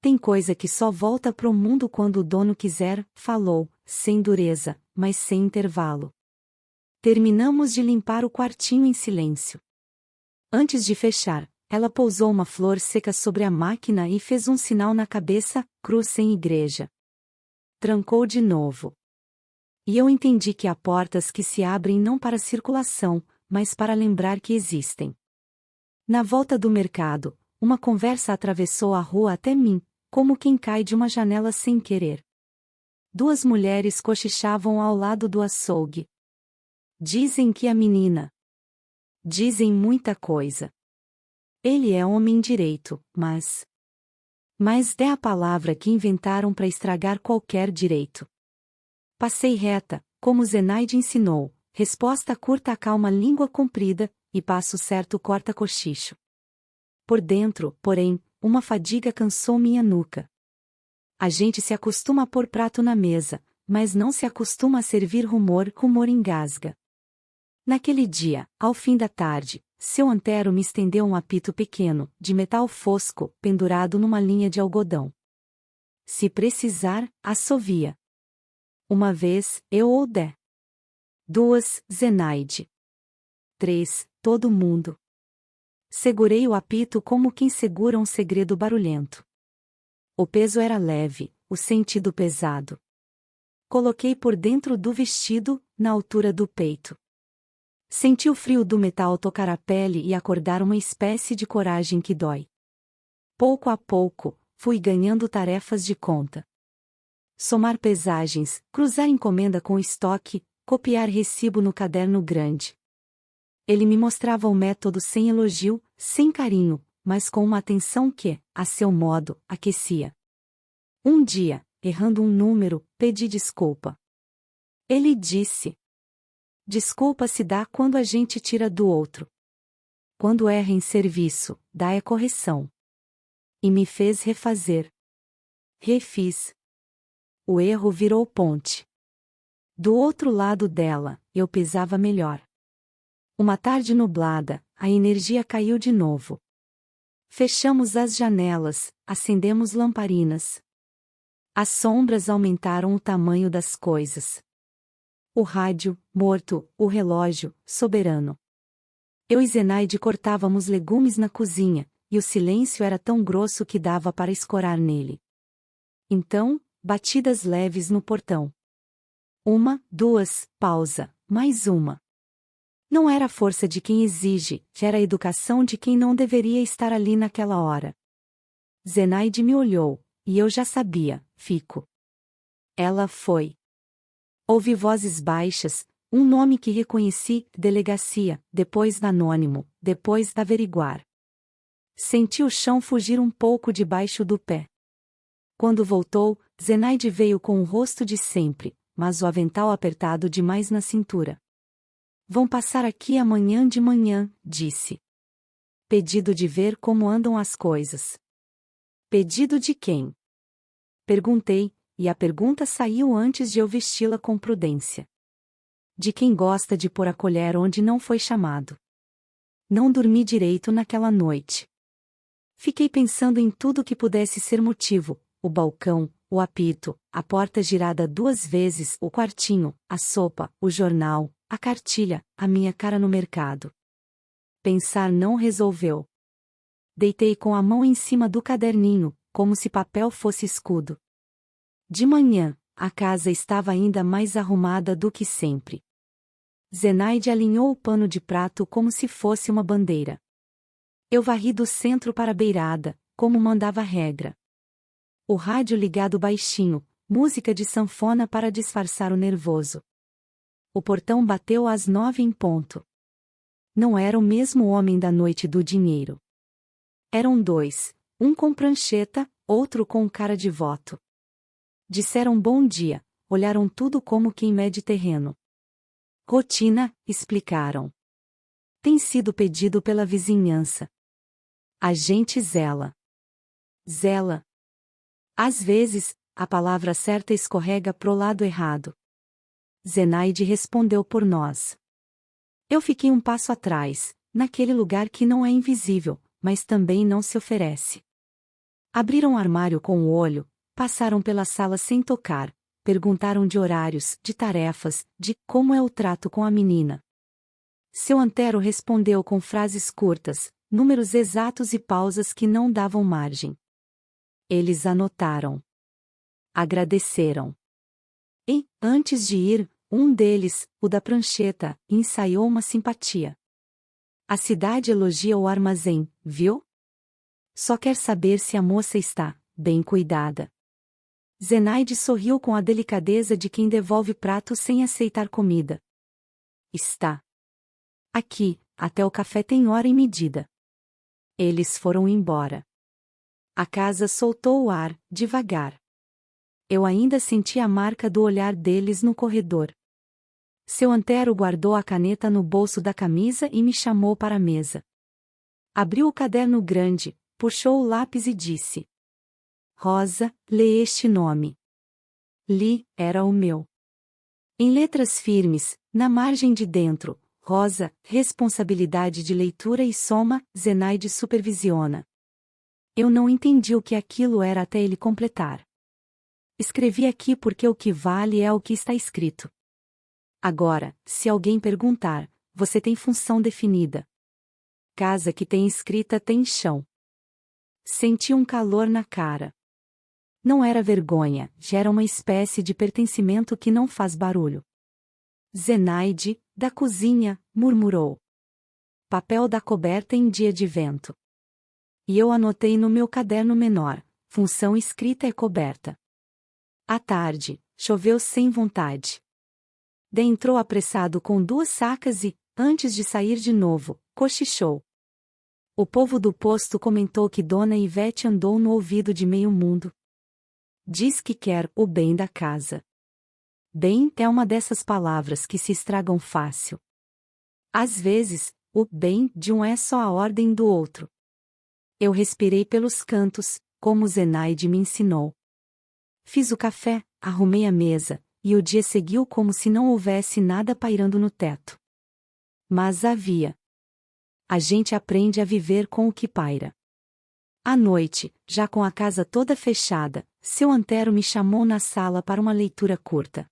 Speaker 1: Tem coisa que só volta pro mundo quando o dono quiser, falou, sem dureza, mas sem intervalo. Terminamos de limpar o quartinho em silêncio. Antes de fechar, ela pousou uma flor seca sobre a máquina e fez um sinal na cabeça, cruz sem igreja. Trancou de novo. E eu entendi que há portas que se abrem não para circulação, mas para lembrar que existem. Na volta do mercado, uma conversa atravessou a rua até mim, como quem cai de uma janela sem querer. 2 mulheres cochichavam ao lado do açougue. Dizem que a menina. Dizem muita coisa. Ele é homem direito, mas é a palavra que inventaram para estragar qualquer direito. Passei reta, como Zenaide ensinou, resposta curta acalma língua comprida, e passo certo corta cochicho. Por dentro, porém, uma fadiga cansou minha nuca. A gente se acostuma a pôr prato na mesa, mas não se acostuma a servir rumor engasga. Naquele dia, ao fim da tarde, seu Antero me estendeu um apito pequeno, de metal fosco, pendurado numa linha de algodão. Se precisar, assovia. 1 vez, eu ou Dé. 2, Zenaide. 3, todo mundo. Segurei o apito como quem segura um segredo barulhento. O peso era leve, o sentido pesado. Coloquei por dentro do vestido, na altura do peito. Senti o frio do metal tocar a pele e acordar uma espécie de coragem que dói. Pouco a pouco, fui ganhando tarefas de conta. Somar pesagens, cruzar encomenda com estoque, copiar recibo no caderno grande. Ele me mostrava o método sem elogio, sem carinho, mas com uma atenção que, a seu modo, aquecia. Um dia, errando um número, pedi desculpa. Ele disse: desculpa se dá quando a gente tira do outro. Quando erra em serviço, dá é correção. E me fez refazer. Refiz. O erro virou ponte. Do outro lado dela, eu pisava melhor. Uma tarde nublada, a energia caiu de novo. Fechamos as janelas, acendemos lamparinas. As sombras aumentaram o tamanho das coisas. O rádio, morto, o relógio, soberano. Eu e Zenaide cortávamos legumes na cozinha, e o silêncio era tão grosso que dava para escorar nele. Então, batidas leves no portão. Uma, duas, pausa, mais uma. Não era a força de quem exige, era a educação de quem não deveria estar ali naquela hora. Zenaide me olhou, e eu já sabia, fico. Ela foi. Ouvi vozes baixas, um nome que reconheci, delegacia, depois anônimo, depois averiguar. Senti o chão fugir um pouco debaixo do pé. Quando voltou, Zenaide veio com o rosto de sempre, mas o avental apertado demais na cintura. Vão passar aqui amanhã de manhã, disse. Pedido de ver como andam as coisas. Pedido de quem? Perguntei, e a pergunta saiu antes de eu vesti-la com prudência. De quem gosta de pôr a colher onde não foi chamado. Não dormi direito naquela noite. Fiquei pensando em tudo que pudesse ser motivo: o balcão, o apito, a porta girada 2 vezes, o quartinho, a sopa, o jornal, a cartilha, a minha cara no mercado. Pensar não resolveu. Deitei com a mão em cima do caderninho, como se papel fosse escudo. De manhã, a casa estava ainda mais arrumada do que sempre. Zenaide alinhou o pano de prato como se fosse uma bandeira. Eu varri do centro para a beirada, como mandava a regra. O rádio ligado baixinho, música de sanfona para disfarçar o nervoso. O portão bateu às 9 em ponto. Não era o mesmo homem da noite do dinheiro. Eram 2, um com prancheta, outro com cara de voto. Disseram bom dia, olharam tudo como quem mede terreno. Rotina, explicaram. Tem sido pedido pela vizinhança. A gente zela. Zela. Às vezes, a palavra certa escorrega pro lado errado. Zenaide respondeu por nós. Eu fiquei um passo atrás, naquele lugar que não é invisível, mas também não se oferece. Abriram o armário com o olho, passaram pela sala sem tocar, perguntaram de horários, de tarefas, de como é o trato com a menina. Seu Antero respondeu com frases curtas, números exatos e pausas que não davam margem. Eles anotaram. Agradeceram. E, antes de ir, um deles, o da prancheta, ensaiou uma simpatia. A cidade elogia o armazém, viu? Só quer saber se a moça está bem cuidada. Zenaide sorriu com a delicadeza de quem devolve prato sem aceitar comida. Está. Aqui, até o café tem hora e medida. Eles foram embora. A casa soltou o ar, devagar. Eu ainda senti a marca do olhar deles no corredor. Seu Antero guardou a caneta no bolso da camisa e me chamou para a mesa. Abriu o caderno grande, puxou o lápis e disse: Rosa, lê este nome. Li, era o meu. Em letras firmes, na margem de dentro, Rosa, responsabilidade de leitura e soma, Zenaide supervisiona. Eu não entendi o que aquilo era até ele completar. Escrevi aqui porque o que vale é o que está escrito. Agora, se alguém perguntar, você tem função definida. Casa que tem escrita tem chão. Senti um calor na cara. Não era vergonha, já era uma espécie de pertencimento que não faz barulho. Zenaide, da cozinha, murmurou. Papel da coberta em dia de vento. E eu anotei no meu caderno menor, função escrita é coberta. À tarde, choveu sem vontade. Daí entrou apressado com 2 sacas e, antes de sair de novo, cochichou. O povo do posto comentou que Dona Ivete andou no ouvido de meio mundo. Diz que quer o bem da casa. Bem é uma dessas palavras que se estragam fácil. Às vezes, o bem de um é só a ordem do outro. Eu respirei pelos cantos, como Zenaide me ensinou. Fiz o café, arrumei a mesa, e o dia seguiu como se não houvesse nada pairando no teto. Mas havia. A gente aprende a viver com o que paira. À noite, já com a casa toda fechada, seu Antero me chamou na sala para uma leitura curta.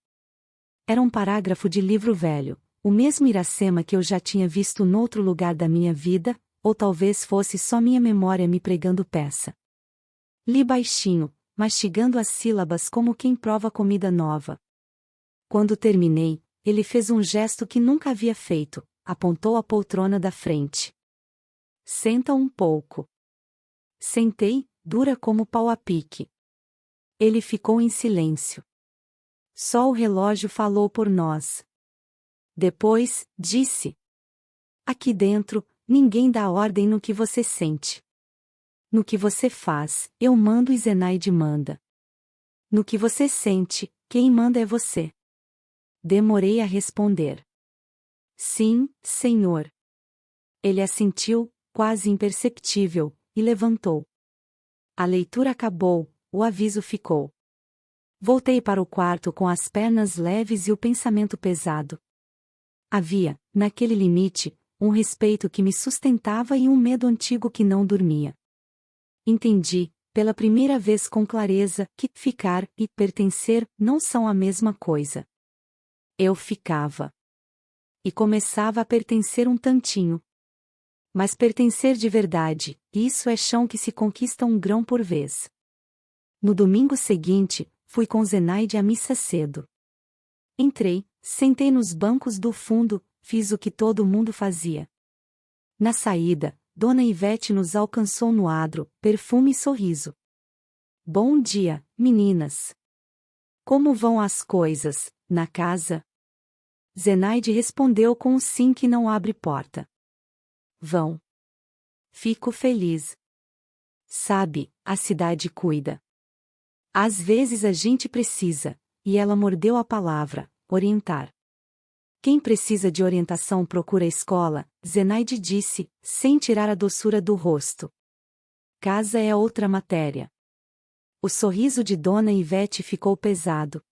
Speaker 1: Era um parágrafo de livro velho, o mesmo Iracema que eu já tinha visto noutro lugar da minha vida, ou talvez fosse só minha memória me pregando peça. Li baixinho, mastigando as sílabas como quem prova comida nova. Quando terminei, ele fez um gesto que nunca havia feito, apontou a poltrona da frente. Senta um pouco. Sentei, dura como pau a pique. Ele ficou em silêncio. Só o relógio falou por nós. Depois, disse: aqui dentro, ninguém dá ordem no que você sente. No que você faz, eu mando e Zenaide manda. No que você sente, quem manda é você. Demorei a responder. Sim, senhor. Ele assentiu, quase imperceptível, e levantou. A leitura acabou, o aviso ficou. Voltei para o quarto com as pernas leves e o pensamento pesado. Havia, naquele limite, um respeito que me sustentava e um medo antigo que não dormia. Entendi, pela primeira vez com clareza, que ficar e pertencer não são a mesma coisa. Eu ficava. E começava a pertencer um tantinho. Mas pertencer de verdade, isso é chão que se conquista um grão por vez. No domingo seguinte, fui com Zenaide à missa cedo. Entrei, sentei nos bancos do fundo, fiz o que todo mundo fazia. Na saída, Dona Ivete nos alcançou no adro, perfume e sorriso. Bom dia, meninas. Como vão as coisas, na casa? Zenaide respondeu com um sim que não abre porta. Vão. Fico feliz. Sabe, a cidade cuida. Às vezes a gente precisa, e ela mordeu a palavra, orientar. Quem precisa de orientação procura a escola, Zenaide disse, sem tirar a doçura do rosto. Casa é outra matéria. O sorriso de Dona Ivete ficou pesado.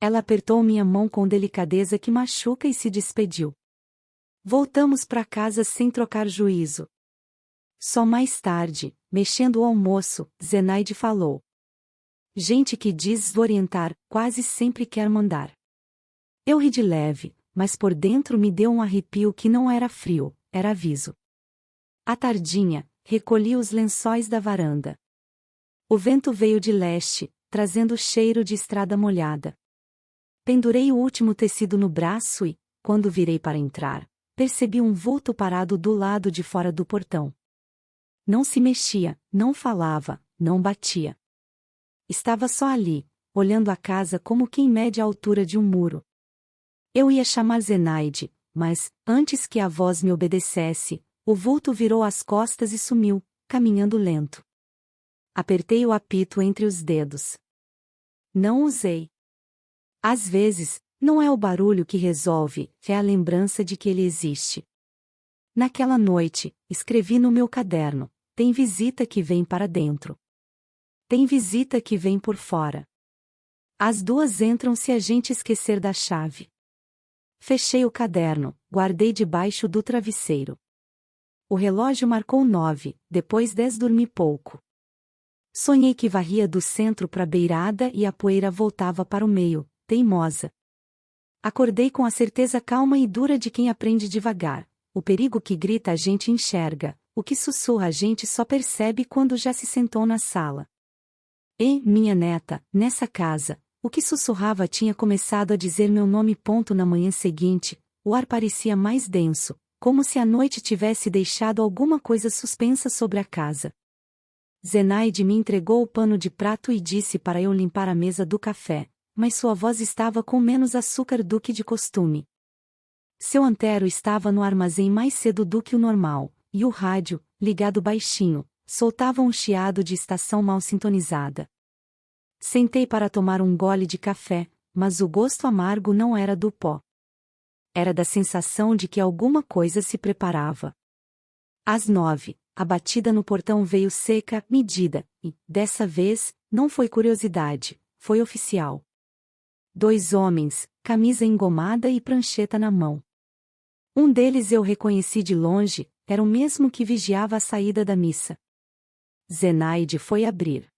Speaker 1: Ela apertou minha mão com delicadeza que machuca e se despediu. Voltamos para casa sem trocar juízo. Só mais tarde, mexendo o almoço, Zenaide falou. Gente que diz orientar, quase sempre quer mandar. Eu ri de leve, mas por dentro me deu um arrepio que não era frio, era aviso. À tardinha, recolhi os lençóis da varanda. O vento veio de leste, trazendo o cheiro de estrada molhada. Pendurei o último tecido no braço e, quando virei para entrar, percebi um vulto parado do lado de fora do portão. Não se mexia, não falava, não batia. Estava só ali, olhando a casa como quem mede a altura de um muro. Eu ia chamar Zenaide, mas, antes que a voz me obedecesse, o vulto virou as costas e sumiu, caminhando lento. Apertei o apito entre os dedos. Não usei. Às vezes, não é o barulho que resolve, é a lembrança de que ele existe. Naquela noite, escrevi no meu caderno: tem visita que vem para dentro. Tem visita que vem por fora. As duas entram se a gente esquecer da chave. Fechei o caderno, guardei debaixo do travesseiro. O relógio marcou 9, depois 10 dormi pouco. Sonhei que varria do centro para a beirada e a poeira voltava para o meio, teimosa. Acordei com a certeza calma e dura de quem aprende devagar. O perigo que grita a gente enxerga, o que sussurra a gente só percebe quando já se sentou na sala. E, minha neta, nessa casa, o que sussurrava tinha começado a dizer meu nome. Na manhã seguinte, o ar parecia mais denso, como se a noite tivesse deixado alguma coisa suspensa sobre a casa. Zenaide me entregou o pano de prato e disse para eu limpar a mesa do café. mas sua voz estava com menos açúcar do que de costume. Seu antero estava no armazém mais cedo do que o normal, e o rádio, ligado baixinho, soltava um chiado de estação mal sintonizada. Sentei para tomar um gole de café, mas o gosto amargo não era do pó. Era da sensação de que alguma coisa se preparava. Às 9, a batida no portão veio seca, medida, e, dessa vez, não foi curiosidade, foi oficial. 2 homens, camisa engomada e prancheta na mão. Um deles eu reconheci de longe, era o mesmo que vigiava a saída da missa. Zenaide foi abrir.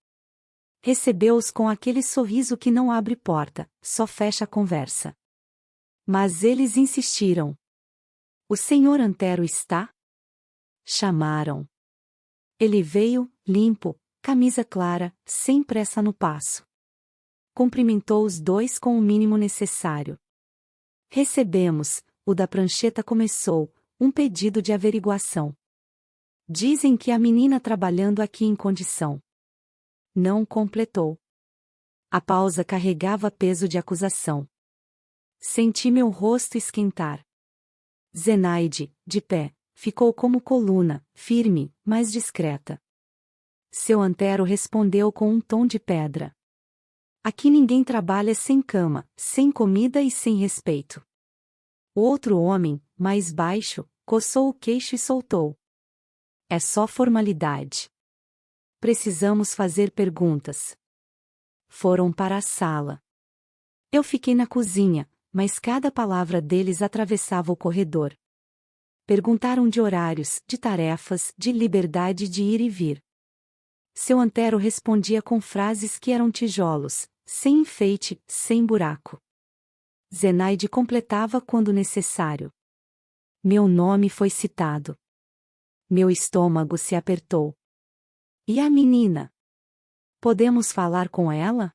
Speaker 1: Recebeu-os com aquele sorriso que não abre porta, só fecha a conversa. Mas eles insistiram. O senhor Antero está? Chamaram. Ele veio, limpo, camisa clara, sem pressa no passo. Cumprimentou os 2 com o mínimo necessário. Recebemos, o da prancheta começou, um pedido de averiguação. Dizem que a menina trabalhando aqui em condição. Não completou. A pausa carregava peso de acusação. Senti meu rosto esquentar. Zenaide, de pé, ficou como coluna, firme, mas discreta. Seu antero respondeu com um tom de pedra. Aqui ninguém trabalha sem cama, sem comida e sem respeito. O outro homem, mais baixo, coçou o queixo e soltou. É só formalidade. Precisamos fazer perguntas. Foram para a sala. Eu fiquei na cozinha, mas cada palavra deles atravessava o corredor. Perguntaram de horários, de tarefas, de liberdade de ir e vir. Seu antero respondia com frases que eram tijolos, sem enfeite, sem buraco. Zenaide completava quando necessário. Meu nome foi citado. Meu estômago se apertou. E a menina? Podemos falar com ela?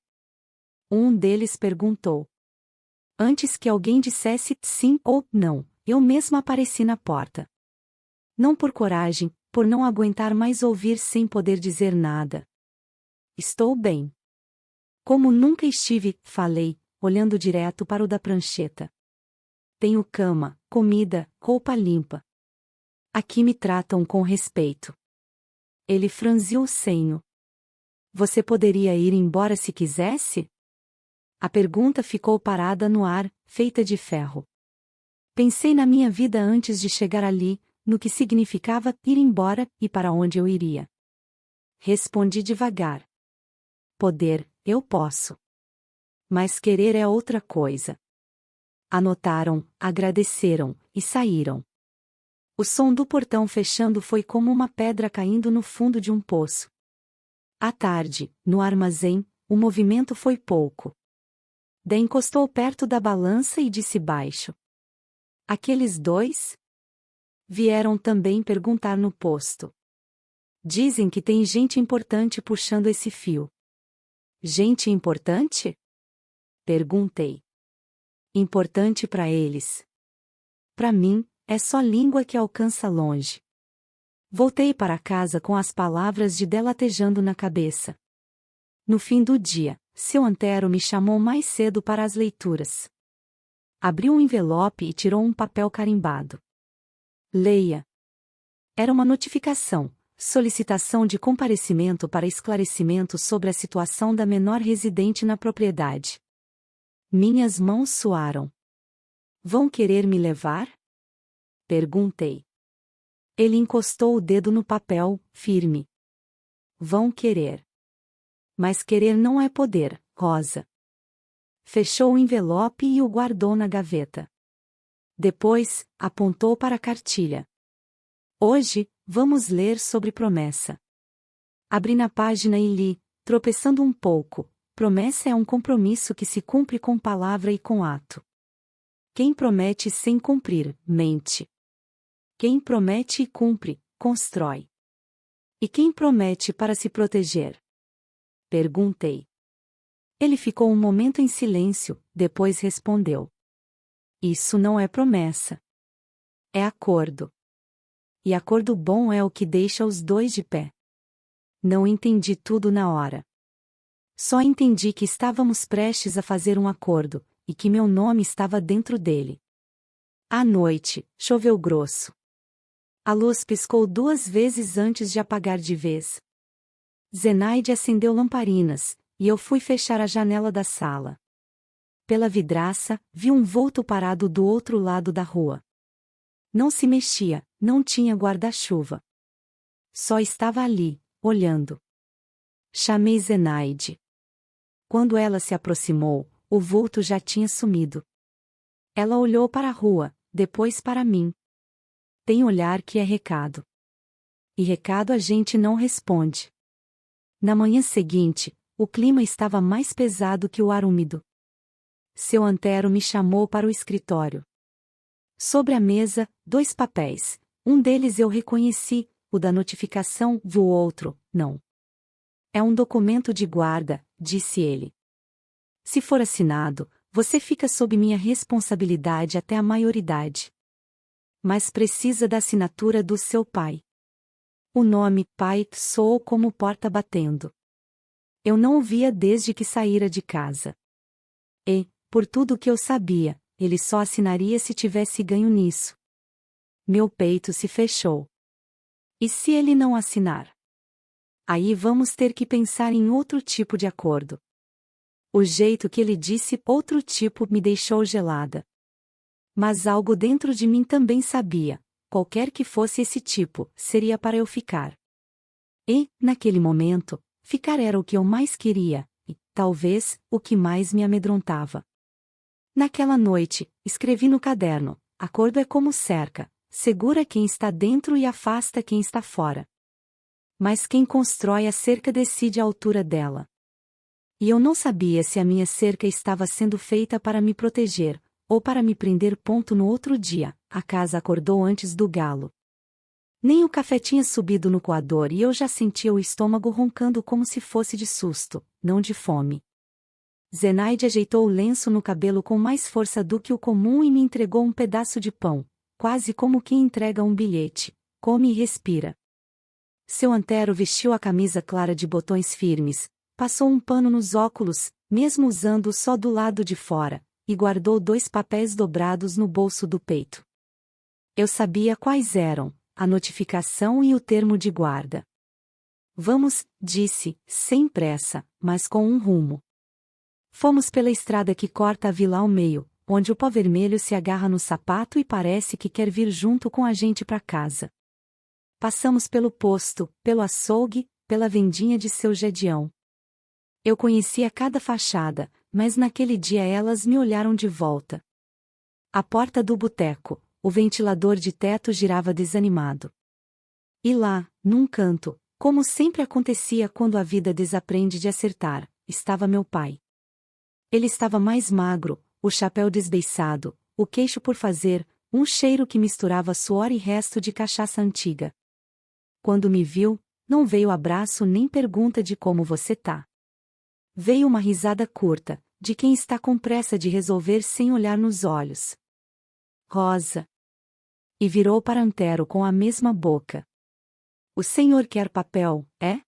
Speaker 1: Um deles perguntou. Antes que alguém dissesse sim ou não, eu mesma apareci na porta. Não por coragem, por não aguentar mais ouvir sem poder dizer nada. Estou bem. Como nunca estive, falei, olhando direto para o da prancheta. Tenho cama, comida, roupa limpa. Aqui me tratam com respeito. Ele franziu o senho. Você poderia ir embora se quisesse? A pergunta ficou parada no ar, feita de ferro. Pensei na minha vida antes de chegar ali, no que significava ir embora e para onde eu iria. Respondi devagar. Poder, eu posso. Mas querer é outra coisa. Anotaram, agradeceram, e saíram. O som do portão fechando foi como uma pedra caindo no fundo de um poço. À tarde, no armazém, o movimento foi pouco. Dé encostou perto da balança e disse baixo. Aqueles 2? Vieram também perguntar no posto. Dizem que tem gente importante puxando esse fio. Gente importante? Perguntei. Importante para eles. Para mim, é só língua que alcança longe. Voltei para casa com as palavras de Dé latejando na cabeça. No fim do dia, seu antero me chamou mais cedo para as leituras. Abriu um envelope e tirou um papel carimbado. Leia. Era uma notificação, solicitação de comparecimento para esclarecimento sobre a situação da menor residente na propriedade. Minhas mãos suaram. Vão querer me levar? Perguntei. Ele encostou o dedo no papel, firme. Vão querer. Mas querer não é poder, Rosa. Fechou o envelope e o guardou na gaveta. Depois, apontou para a cartilha. Hoje, vamos ler sobre promessa. Abri na página e li, tropeçando um pouco. Promessa é um compromisso que se cumpre com palavra e com ato. Quem promete sem cumprir, mente. Quem promete e cumpre, constrói. E quem promete para se proteger? Perguntei. Ele ficou um momento em silêncio, depois respondeu. Isso não é promessa. É acordo. E acordo bom é o que deixa os 2 de pé. Não entendi tudo na hora. Só entendi que estávamos prestes a fazer um acordo, e que meu nome estava dentro dele. À noite, choveu grosso. A luz piscou 2 vezes antes de apagar de vez. Zenaide acendeu lamparinas, e eu fui fechar a janela da sala. Pela vidraça, vi um vulto parado do outro lado da rua. Não se mexia, não tinha guarda-chuva. Só estava ali, olhando. Chamei Zenaide. Quando ela se aproximou, o vulto já tinha sumido. Ela olhou para a rua, depois para mim. Tem olhar que é recado. E recado a gente não responde. Na manhã seguinte, o clima estava mais pesado que o ar úmido. Seu Antero me chamou para o escritório. Sobre a mesa, 2 papéis. Um deles eu reconheci, o da notificação, o outro, não. É um documento de guarda, disse ele. Se for assinado, você fica sob minha responsabilidade até a maioridade. Mas precisa da assinatura do seu pai. O nome pai soou como porta batendo. Eu não o via desde que saíra de casa. E, por tudo que eu sabia, ele só assinaria se tivesse ganho nisso. Meu peito se fechou. E se ele não assinar? Aí vamos ter que pensar em outro tipo de acordo. O jeito que ele disse outro tipo me deixou gelada. Mas algo dentro de mim também sabia, qualquer que fosse esse tipo, seria para eu ficar. E, naquele momento, ficar era o que eu mais queria, e, talvez, o que mais me amedrontava. Naquela noite, escrevi no caderno: acordo é como cerca, segura quem está dentro e afasta quem está fora. Mas quem constrói a cerca decide a altura dela. E eu não sabia se a minha cerca estava sendo feita para me proteger, ou para me prender. No outro dia, a casa acordou antes do galo. Nem o café tinha subido no coador e eu já sentia o estômago roncando como se fosse de susto, não de fome. Zenaide ajeitou o lenço no cabelo com mais força do que o comum e me entregou um pedaço de pão, quase como quem entrega um bilhete: come e respira. Seu Antero vestiu a camisa clara de botões firmes, passou um pano nos óculos, mesmo usando-o só do lado de fora, e guardou 2 papéis dobrados no bolso do peito. Eu sabia quais eram, a notificação e o termo de guarda. Vamos, disse, sem pressa, mas com um rumo. Fomos pela estrada que corta a vila ao meio, onde o pó vermelho se agarra no sapato e parece que quer vir junto com a gente para casa. Passamos pelo posto, pelo açougue, pela vendinha de seu Gedião. Eu conhecia cada fachada, mas naquele dia elas me olharam de volta. À porta do boteco, o ventilador de teto girava desanimado. E lá, num canto, como sempre acontecia quando a vida desaprende de acertar, estava meu pai. Ele estava mais magro, o chapéu desbeiçado, o queixo por fazer, um cheiro que misturava suor e resto de cachaça antiga. Quando me viu, não veio abraço nem pergunta de como você tá. Veio uma risada curta, de quem está com pressa de resolver sem olhar nos olhos. Rosa. E virou para Antero com a mesma boca. O senhor quer papel, é?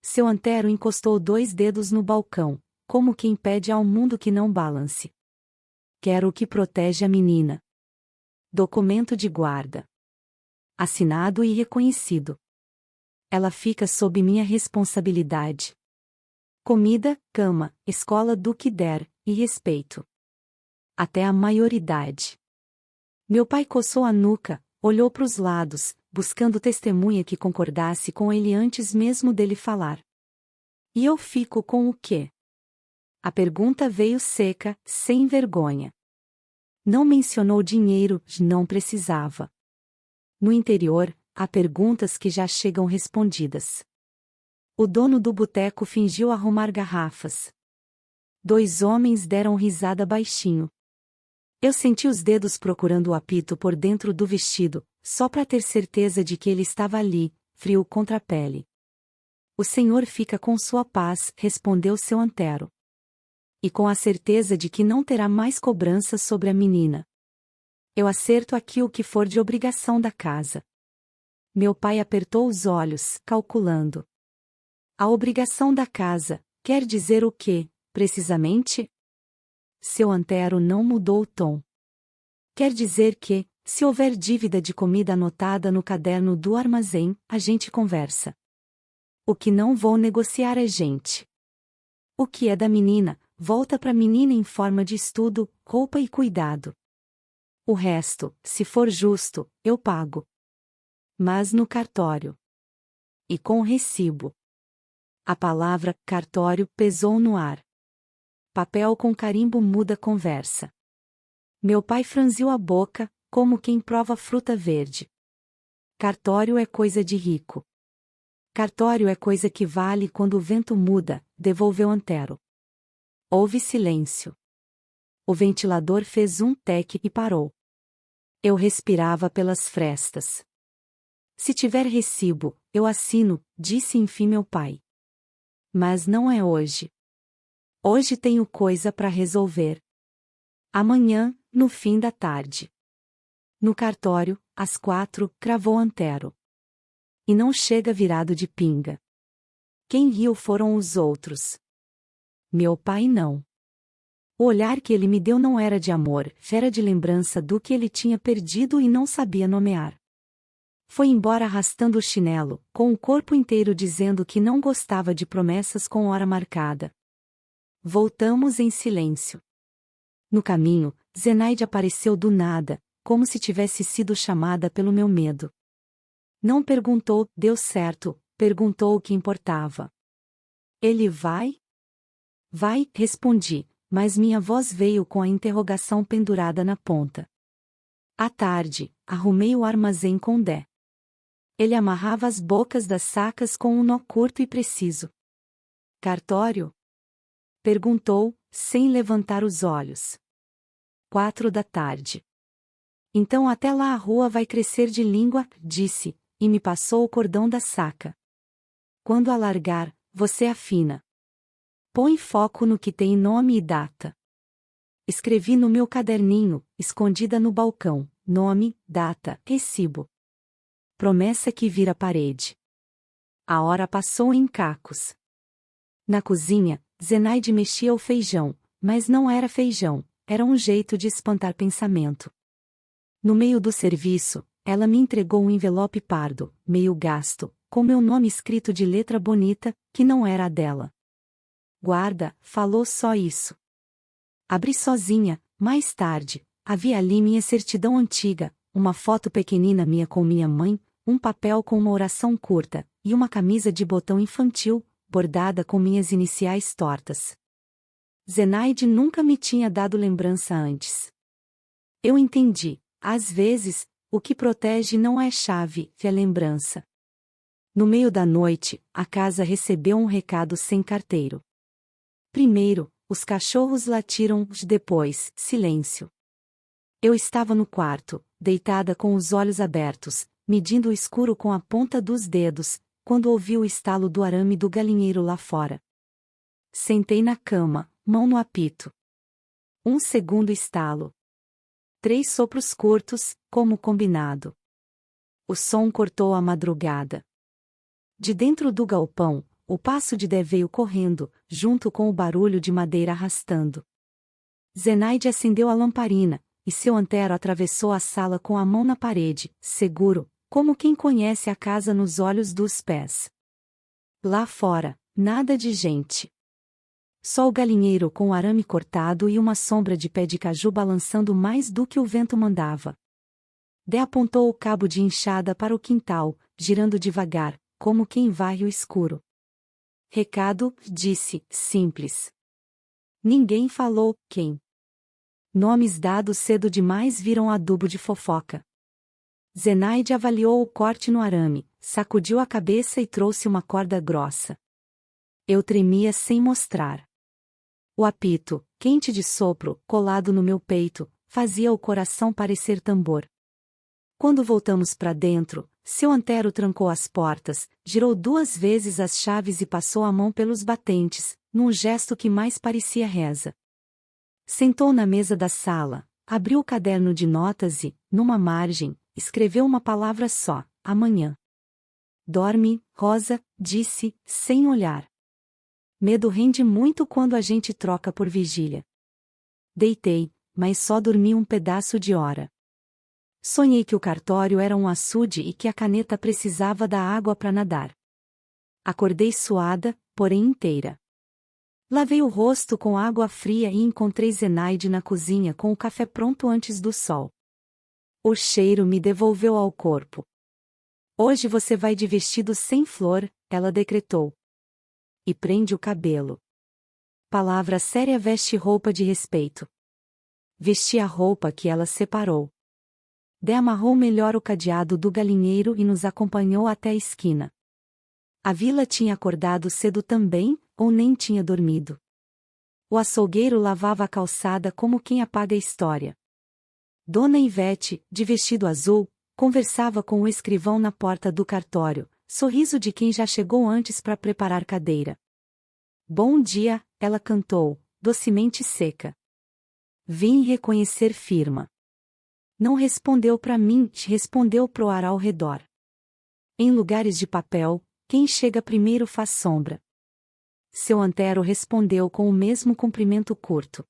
Speaker 1: Seu Antero encostou 2 dedos no balcão, como quem pede ao mundo que não balance. Quero o que protege a menina. Documento de guarda. Assinado e reconhecido. Ela fica sob minha responsabilidade. Comida, cama, escola do que der, e respeito. Até a maioridade. Meu pai coçou a nuca, olhou para os lados, buscando testemunha que concordasse com ele antes mesmo dele falar. E eu fico com o quê? A pergunta veio seca, sem vergonha. Não mencionou dinheiro, não precisava. No interior, há perguntas que já chegam respondidas. O dono do boteco fingiu arrumar garrafas. 2 homens deram risada baixinho. Eu senti os dedos procurando o apito por dentro do vestido, só para ter certeza de que ele estava ali, frio contra a pele. O senhor fica com sua paz, respondeu seu Antero. E com a certeza de que não terá mais cobrança sobre a menina. Eu acerto aqui o que for de obrigação da casa. Meu pai apertou os olhos, calculando. A obrigação da casa, Quer dizer o quê, precisamente? Seu Antero não mudou o tom. Quer dizer que, se houver dívida de comida anotada no caderno do armazém, a gente conversa. O que não vou negociar é gente. O que é da menina, volta pra menina em forma de estudo, roupa e cuidado. O resto, se for justo, eu pago. Mas no cartório. E com recibo. A palavra cartório pesou no ar. Papel com carimbo muda conversa. Meu pai franziu a boca, como quem prova fruta verde. Cartório é coisa de rico. Cartório é coisa que vale quando o vento muda, devolveu Antero. Houve silêncio. O ventilador fez um teque e parou. Eu respirava pelas frestas. Se tiver recibo, eu assino, disse enfim meu pai. Mas não é hoje. Hoje tenho coisa para resolver. Amanhã, no fim da tarde. No cartório, às 4, cravou Antero. E não chega virado de pinga. Quem riu foram os outros. Meu pai não. O olhar que ele me deu não era de amor, era de lembrança do que ele tinha perdido e não sabia nomear. Foi embora arrastando o chinelo, com o corpo inteiro dizendo que não gostava de promessas com hora marcada. Voltamos em silêncio. No caminho, Zenaide apareceu do nada, como se tivesse sido chamada pelo meu medo. Não perguntou, deu certo, perguntou o que importava. Ele vai? Vai, respondi, mas minha voz veio com a interrogação pendurada na ponta. À tarde, arrumei o armazém com Dé. Ele amarrava as bocas das sacas com um nó curto e preciso. Cartório? Perguntou, sem levantar os olhos. 4 da tarde. Então até lá a rua vai crescer de língua, disse, e me passou o cordão da saca. Quando alargar, você afina. Põe foco no que tem nome e data. Escrevi no meu caderninho, escondida no balcão, nome, data, recibo. Promessa que vira parede. A hora passou em cacos. Na cozinha, Zenaide mexia o feijão, mas não era feijão, era um jeito de espantar pensamento. No meio do serviço, ela me entregou um envelope pardo, meio gasto, com meu nome escrito de letra bonita, que não era a dela. Guarda, falou só isso. Abri sozinha, mais tarde, havia ali minha certidão antiga, uma foto pequenina minha com minha mãe, um papel com uma oração curta, e uma camisa de botão infantil, bordada com minhas iniciais tortas. Zenaide nunca me tinha dado lembrança antes. Eu entendi, às vezes, o que protege não é chave, é lembrança. No meio da noite, a casa recebeu um recado sem carteiro. Primeiro, os cachorros latiram, depois, silêncio. Eu estava no quarto, deitada com os olhos abertos, medindo o escuro com a ponta dos dedos, quando ouvi o estalo do arame do galinheiro lá fora. Sentei na cama, mão no apito. Um segundo estalo. 3 sopros curtos, como combinado. O som cortou a madrugada. De dentro do galpão, o passo de Dé veio correndo, junto com o barulho de madeira arrastando. Zenaide acendeu a lamparina, e seu Antero atravessou a sala com a mão na parede, seguro, como quem conhece a casa nos olhos dos pés. Lá fora, nada de gente. Só o galinheiro com o arame cortado e uma sombra de pé de caju balançando mais do que o vento mandava. Dé apontou o cabo de enxada para o quintal, girando devagar, como quem varre o escuro. Recado, disse, simples. Ninguém falou quem. Nomes dados cedo demais viram adubo de fofoca. Zenaide avaliou o corte no arame, sacudiu a cabeça e trouxe uma corda grossa. Eu tremia sem mostrar. O apito, quente de sopro, colado no meu peito, fazia o coração parecer tambor. Quando voltamos para dentro, seu Antero trancou as portas, girou 2 vezes as chaves e passou a mão pelos batentes, num gesto que mais parecia reza. Sentou na mesa da sala, abriu o caderno de notas e, numa margem, escreveu uma palavra só, amanhã. Dorme, Rosa, disse, sem olhar. Medo rende muito quando a gente troca por vigília. Deitei, mas só dormi um pedaço de hora. Sonhei que o cartório era um açude e que a caneta precisava da água para nadar. Acordei suada, porém inteira. Lavei o rosto com água fria e encontrei Zenaide na cozinha com o café pronto antes do sol. O cheiro me devolveu ao corpo. Hoje você vai de vestido sem flor, ela decretou. E prende o cabelo. Palavra séria veste roupa de respeito. Vesti a roupa que ela separou. Dé amarrou melhor o cadeado do galinheiro e nos acompanhou até a esquina. A vila tinha acordado cedo também, ou nem tinha dormido. O açougueiro lavava a calçada como quem apaga a história. Dona Ivete, de vestido azul, conversava com o escrivão na porta do cartório, sorriso de quem já chegou antes para preparar cadeira. Bom dia, ela cantou, docemente seca. Vim reconhecer firma. Não respondeu para mim, respondeu pro ar ao redor. Em lugares de papel, quem chega primeiro faz sombra. Seu antero respondeu com o mesmo cumprimento curto.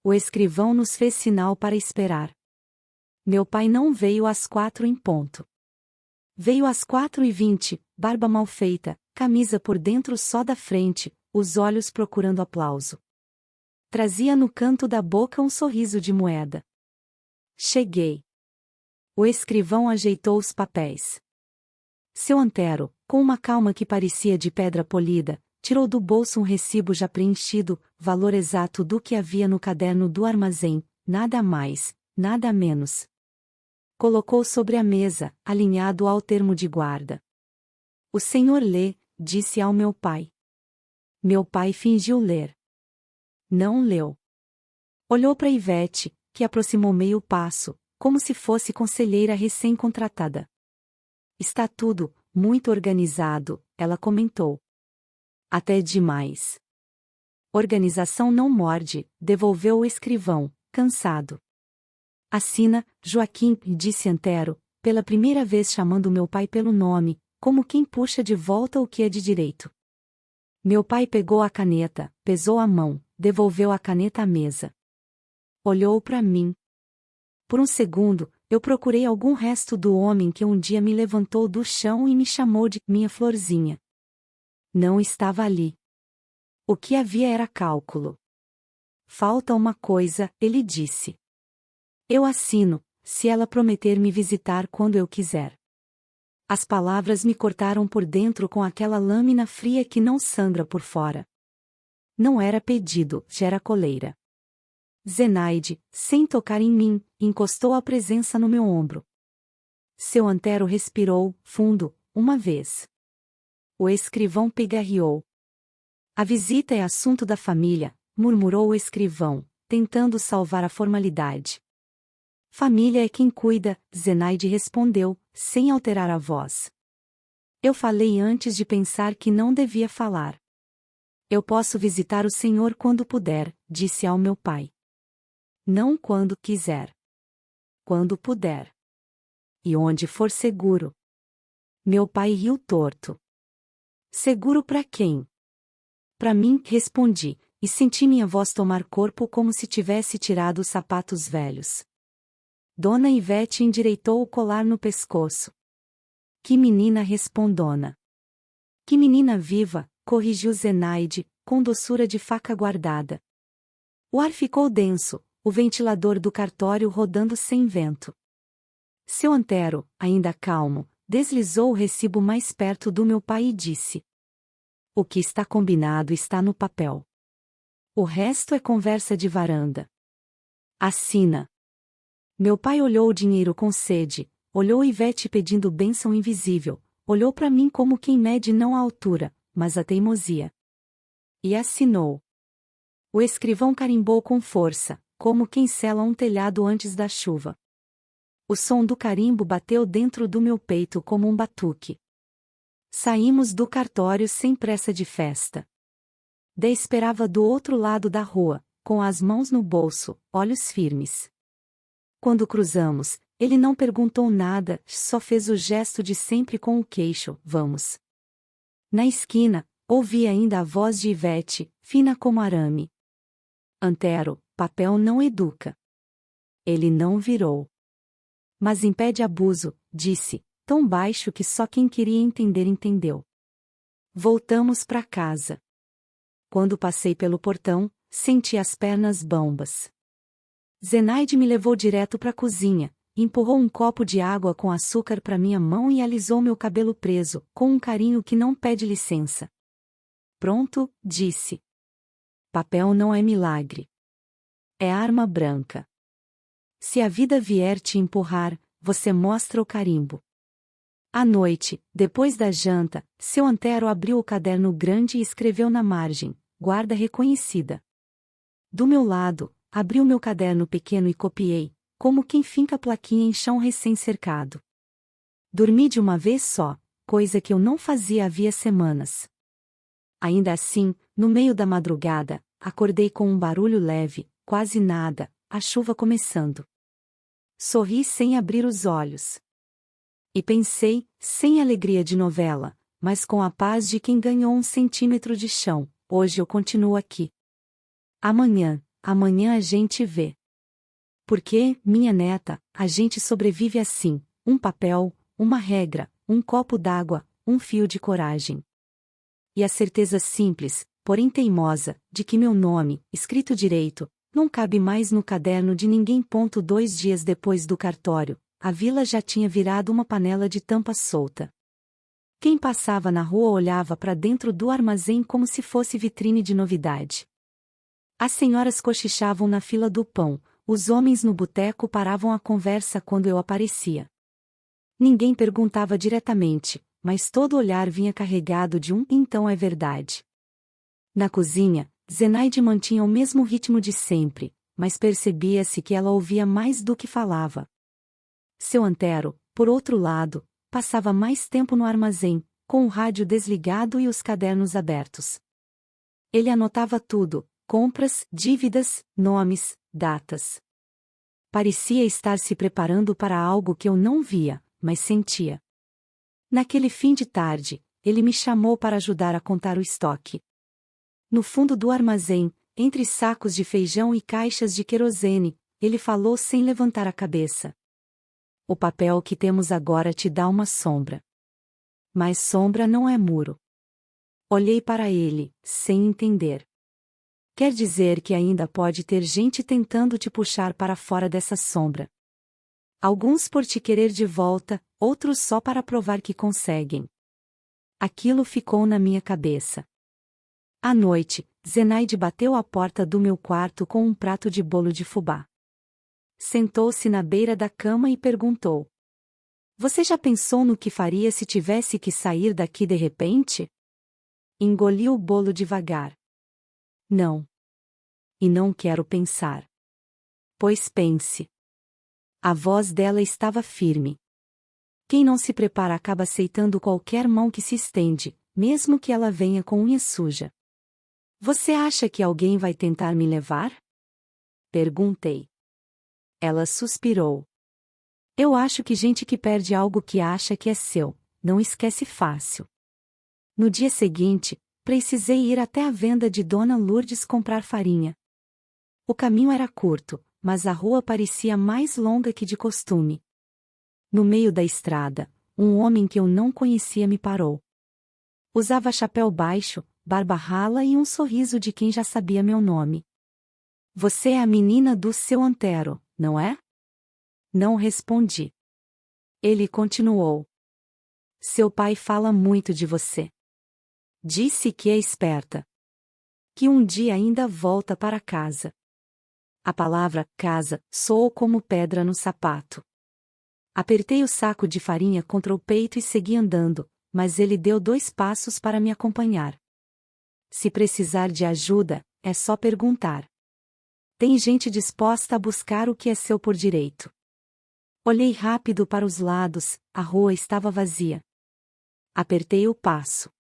Speaker 1: O escrivão nos fez sinal para esperar. Meu pai não veio às 4 em ponto. Veio às 4:20, barba mal feita, camisa por dentro só da frente, os olhos procurando aplauso. Trazia no canto da boca um sorriso de moeda. Cheguei. O escrivão ajeitou os papéis. Seu antero, com uma calma que parecia de pedra polida, tirou do bolso um recibo já preenchido, valor exato do que havia no caderno do armazém, nada mais, nada menos. Colocou sobre a mesa, alinhado ao termo de guarda. O senhor lê, disse ao meu pai. Meu pai fingiu ler. Não leu. Olhou para Ivete, que aproximou meio passo, como se fosse conselheira recém-contratada. Está tudo, muito organizado, ela comentou. Até demais. Organização não morde, devolveu o escrivão, cansado. Assina, Joaquim, disse Antero, pela primeira vez chamando meu pai pelo nome, como quem puxa de volta o que é de direito. Meu pai pegou a caneta, pesou a mão, devolveu a caneta à mesa. Olhou para mim. Por um segundo, eu procurei algum resto do homem que um dia me levantou do chão e me chamou de minha florzinha. Não estava ali. O que havia era cálculo. Falta uma coisa, ele disse. Eu assino, se ela prometer me visitar quando eu quiser. As palavras me cortaram por dentro com aquela lâmina fria que não sangra por fora. Não era pedido, já era coleira. Zenaide, sem tocar em mim, encostou a presença no meu ombro. Seu antero respirou, fundo, uma vez. O escrivão pigarreou. A visita é assunto da família, murmurou o escrivão, tentando salvar a formalidade. Família é quem cuida, Zenaide respondeu, sem alterar a voz. Eu falei antes de pensar que não devia falar. Eu posso visitar o senhor quando puder, disse ao meu pai. Não quando quiser. Quando puder. E onde for seguro. Meu pai riu torto. Seguro para quem? Para mim, respondi, e senti minha voz tomar corpo como se tivesse tirado os sapatos velhos. Dona Ivete endireitou o colar no pescoço. Que menina respondona. Que menina viva, corrigiu Zenaide, com doçura de faca guardada. O ar ficou denso, o ventilador do cartório rodando sem vento. Seu antero, ainda calmo, deslizou o recibo mais perto do meu pai e disse. O que está combinado está no papel. O resto é conversa de varanda. Assina. Meu pai olhou o dinheiro com sede, olhou Ivete pedindo bênção invisível, olhou para mim como quem mede não a altura, mas a teimosia. E assinou. O escrivão carimbou com força, como quem sela um telhado antes da chuva. O som do carimbo bateu dentro do meu peito como um batuque. Saímos do cartório sem pressa de festa. Dé esperava do outro lado da rua, com as mãos no bolso, olhos firmes. Quando cruzamos, ele não perguntou nada, só fez o gesto de sempre com o queixo, vamos. Na esquina, ouvi ainda a voz de Ivete, fina como arame. Antero, papel não educa. Ele não virou. Mas impede abuso, disse, tão baixo que só quem queria entender entendeu. Voltamos para casa. Quando passei pelo portão, senti as pernas bambas. Zenaide me levou direto para a cozinha, empurrou um copo de água com açúcar para minha mão e alisou meu cabelo preso, com um carinho que não pede licença. Pronto, disse. Papel não é milagre. É arma branca. Se a vida vier te empurrar, você mostra o carimbo. À noite, depois da janta, seu Antero abriu o caderno grande e escreveu na margem, guarda reconhecida. Do meu lado, abri o meu caderno pequeno e copiei, como quem finca plaquinha em chão recém-cercado. Dormi de uma vez só, coisa que eu não fazia havia semanas. Ainda assim, no meio da madrugada, acordei com um barulho leve, quase nada, a chuva começando. Sorri sem abrir os olhos. E pensei, sem alegria de novela, mas com a paz de quem ganhou 1 centímetro de chão, hoje eu continuo aqui. Amanhã a gente vê. Porque, minha neta, a gente sobrevive assim, um papel, uma regra, um copo d'água, um fio de coragem. E a certeza simples, porém teimosa, de que meu nome, escrito direito, não cabe mais no caderno de ninguém. 2 dias depois do cartório, a vila já tinha virado uma panela de tampa solta. Quem passava na rua olhava para dentro do armazém como se fosse vitrine de novidade. As senhoras cochichavam na fila do pão, os homens no boteco paravam a conversa quando eu aparecia. Ninguém perguntava diretamente, mas todo olhar vinha carregado de um "então é verdade". Na cozinha, Zenaide mantinha o mesmo ritmo de sempre, mas percebia-se que ela ouvia mais do que falava. Seu Antero, por outro lado, passava mais tempo no armazém, com o rádio desligado e os cadernos abertos. Ele anotava tudo: compras, dívidas, nomes, datas. Parecia estar se preparando para algo que eu não via, mas sentia. Naquele fim de tarde, ele me chamou para ajudar a contar o estoque. No fundo do armazém, entre sacos de feijão e caixas de querosene, ele falou sem levantar a cabeça. O papel que temos agora te dá uma sombra. Mas sombra não é muro. Olhei para ele, sem entender. Quer dizer que ainda pode ter gente tentando te puxar para fora dessa sombra. Alguns por te querer de volta, outros só para provar que conseguem. Aquilo ficou na minha cabeça. À noite, Zenaide bateu à porta do meu quarto com um prato de bolo de fubá. Sentou-se na beira da cama e perguntou: Você já pensou no que faria se tivesse que sair daqui de repente? Engoli o bolo devagar. Não. E não quero pensar. Pois pense. A voz dela estava firme. Quem não se prepara acaba aceitando qualquer mão que se estende, mesmo que ela venha com unha suja. Você acha que alguém vai tentar me levar? Perguntei. Ela suspirou. Eu acho que gente que perde algo que acha que é seu, não esquece fácil. No dia seguinte, precisei ir até a venda de Dona Lourdes comprar farinha. O caminho era curto, mas a rua parecia mais longa que de costume. No meio da estrada, um homem que eu não conhecia me parou. Usava chapéu baixo, barba rala e um sorriso de quem já sabia meu nome. Você é a menina do seu Antero, não é? Não respondi. Ele continuou. Seu pai fala muito de você. Disse que é esperta. Que um dia ainda volta para casa. A palavra casa soou como pedra no sapato. Apertei o saco de farinha contra o peito e segui andando, mas ele deu 2 passos para me acompanhar. Se precisar de ajuda, é só perguntar. Tem gente disposta a buscar o que é seu por direito. Olhei rápido para os lados, a rua estava vazia. Apertei o passo.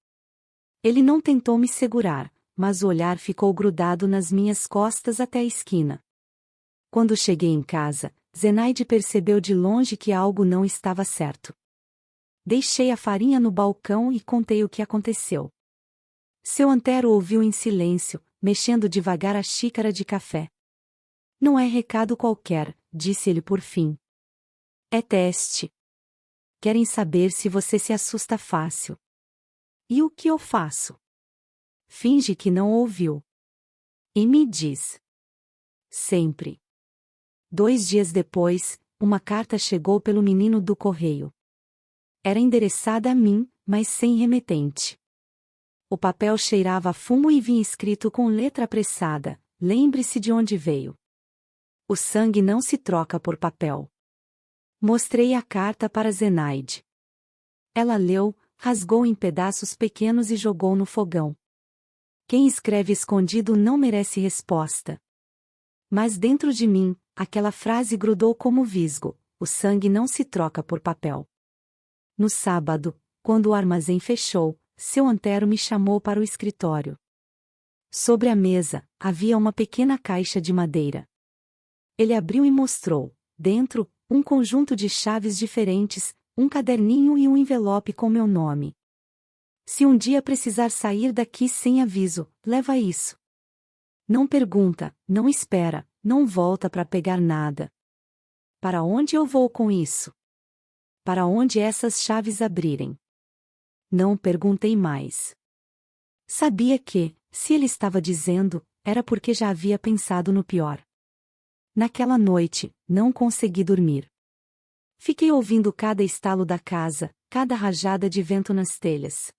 Speaker 1: Ele não tentou me segurar, mas o olhar ficou grudado nas minhas costas até a esquina. Quando cheguei em casa, Zenaide percebeu de longe que algo não estava certo. Deixei a farinha no balcão e contei o que aconteceu. Seu Antero ouviu em silêncio, mexendo devagar a xícara de café. Não é recado qualquer, disse ele por fim. É teste. Querem saber se você se assusta fácil. E o que eu faço? Finge que não ouviu. E me diz. Sempre. 2 dias depois, uma carta chegou pelo menino do correio. Era endereçada a mim, mas sem remetente. O papel cheirava a fumo e vinha escrito com letra apressada: lembre-se de onde veio. O sangue não se troca por papel. Mostrei a carta para Zenaide. Ela leu, rasgou em pedaços pequenos e jogou no fogão. Quem escreve escondido não merece resposta. Mas dentro de mim, aquela frase grudou como visgo: o sangue não se troca por papel. No sábado, quando o armazém fechou, seu Antero me chamou para o escritório. Sobre a mesa, havia uma pequena caixa de madeira. Ele abriu e mostrou, dentro, um conjunto de chaves diferentes, um caderninho e um envelope com meu nome. Se um dia precisar sair daqui sem aviso, leva isso. Não pergunta, não espera, não volta para pegar nada. Para onde eu vou com isso? Para onde essas chaves abrirem? Não perguntei mais. Sabia que, se ele estava dizendo, era porque já havia pensado no pior. Naquela noite, não consegui dormir. Fiquei ouvindo cada estalo da casa, cada rajada de vento nas telhas.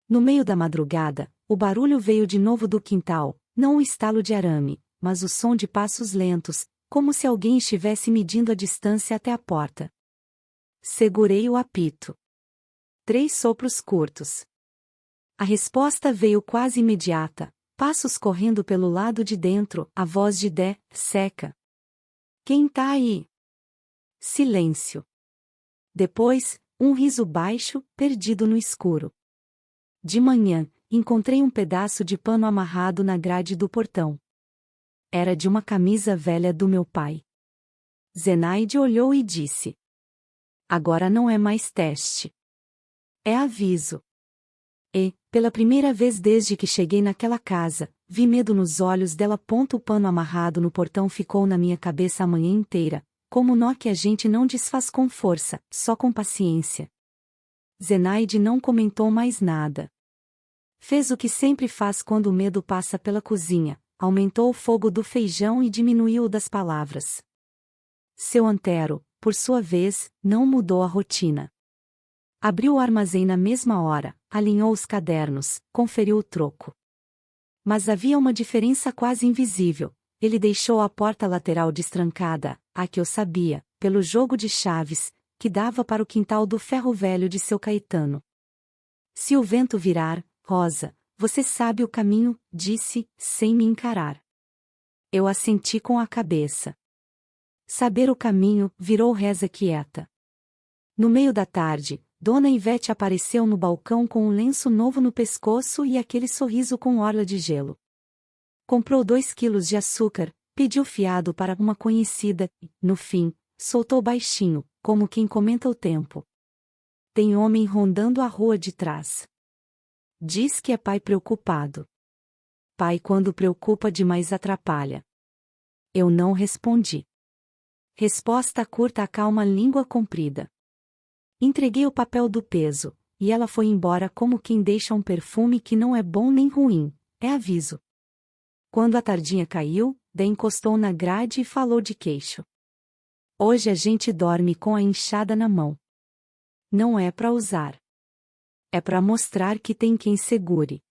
Speaker 1: No meio da madrugada, o barulho veio de novo do quintal, não o estalo de arame, mas o som de passos lentos, como se alguém estivesse medindo a distância até a porta. Segurei o apito. 3 sopros curtos. A resposta veio quase imediata, passos correndo pelo lado de dentro, a voz de Dé, seca. Quem tá aí? Silêncio. Depois, um riso baixo, perdido no escuro. De manhã, encontrei um pedaço de pano amarrado na grade do portão. Era de uma camisa velha do meu pai. Zenaide olhou e disse: agora não é mais teste. É aviso. E, pela primeira vez desde que cheguei naquela casa, vi medo nos olhos dela. O pano amarrado no portão ficou na minha cabeça a manhã inteira, como nó que a gente não desfaz com força, só com paciência. Zenaide não comentou mais nada. Fez o que sempre faz quando o medo passa pela cozinha, aumentou o fogo do feijão e diminuiu o das palavras. Seu Antero, por sua vez, não mudou a rotina. Abriu o armazém na mesma hora, alinhou os cadernos, conferiu o troco. Mas havia uma diferença quase invisível: ele deixou a porta lateral destrancada, a que eu sabia, pelo jogo de chaves, que dava para o quintal do ferro velho de seu Caetano. Se o vento virar, Rosa, você sabe o caminho, disse, sem me encarar. Eu assenti com a cabeça. Saber o caminho virou reza quieta. No meio da tarde, Dona Ivete apareceu no balcão com um lenço novo no pescoço e aquele sorriso com orla de gelo. Comprou 2 quilos de açúcar, pediu fiado para uma conhecida e, no fim, soltou baixinho, como quem comenta o tempo. Tem homem rondando a rua de trás. Diz que é pai preocupado. Pai quando preocupa demais atrapalha. Eu não respondi. Resposta curta acalma língua comprida. Entreguei o papel do peso, e ela foi embora como quem deixa um perfume que não é bom nem ruim, é aviso. Quando a tardinha caiu, Dé encostou na grade e falou de queixo. Hoje a gente dorme com a enxada na mão. Não é pra usar. É pra mostrar que tem quem segure.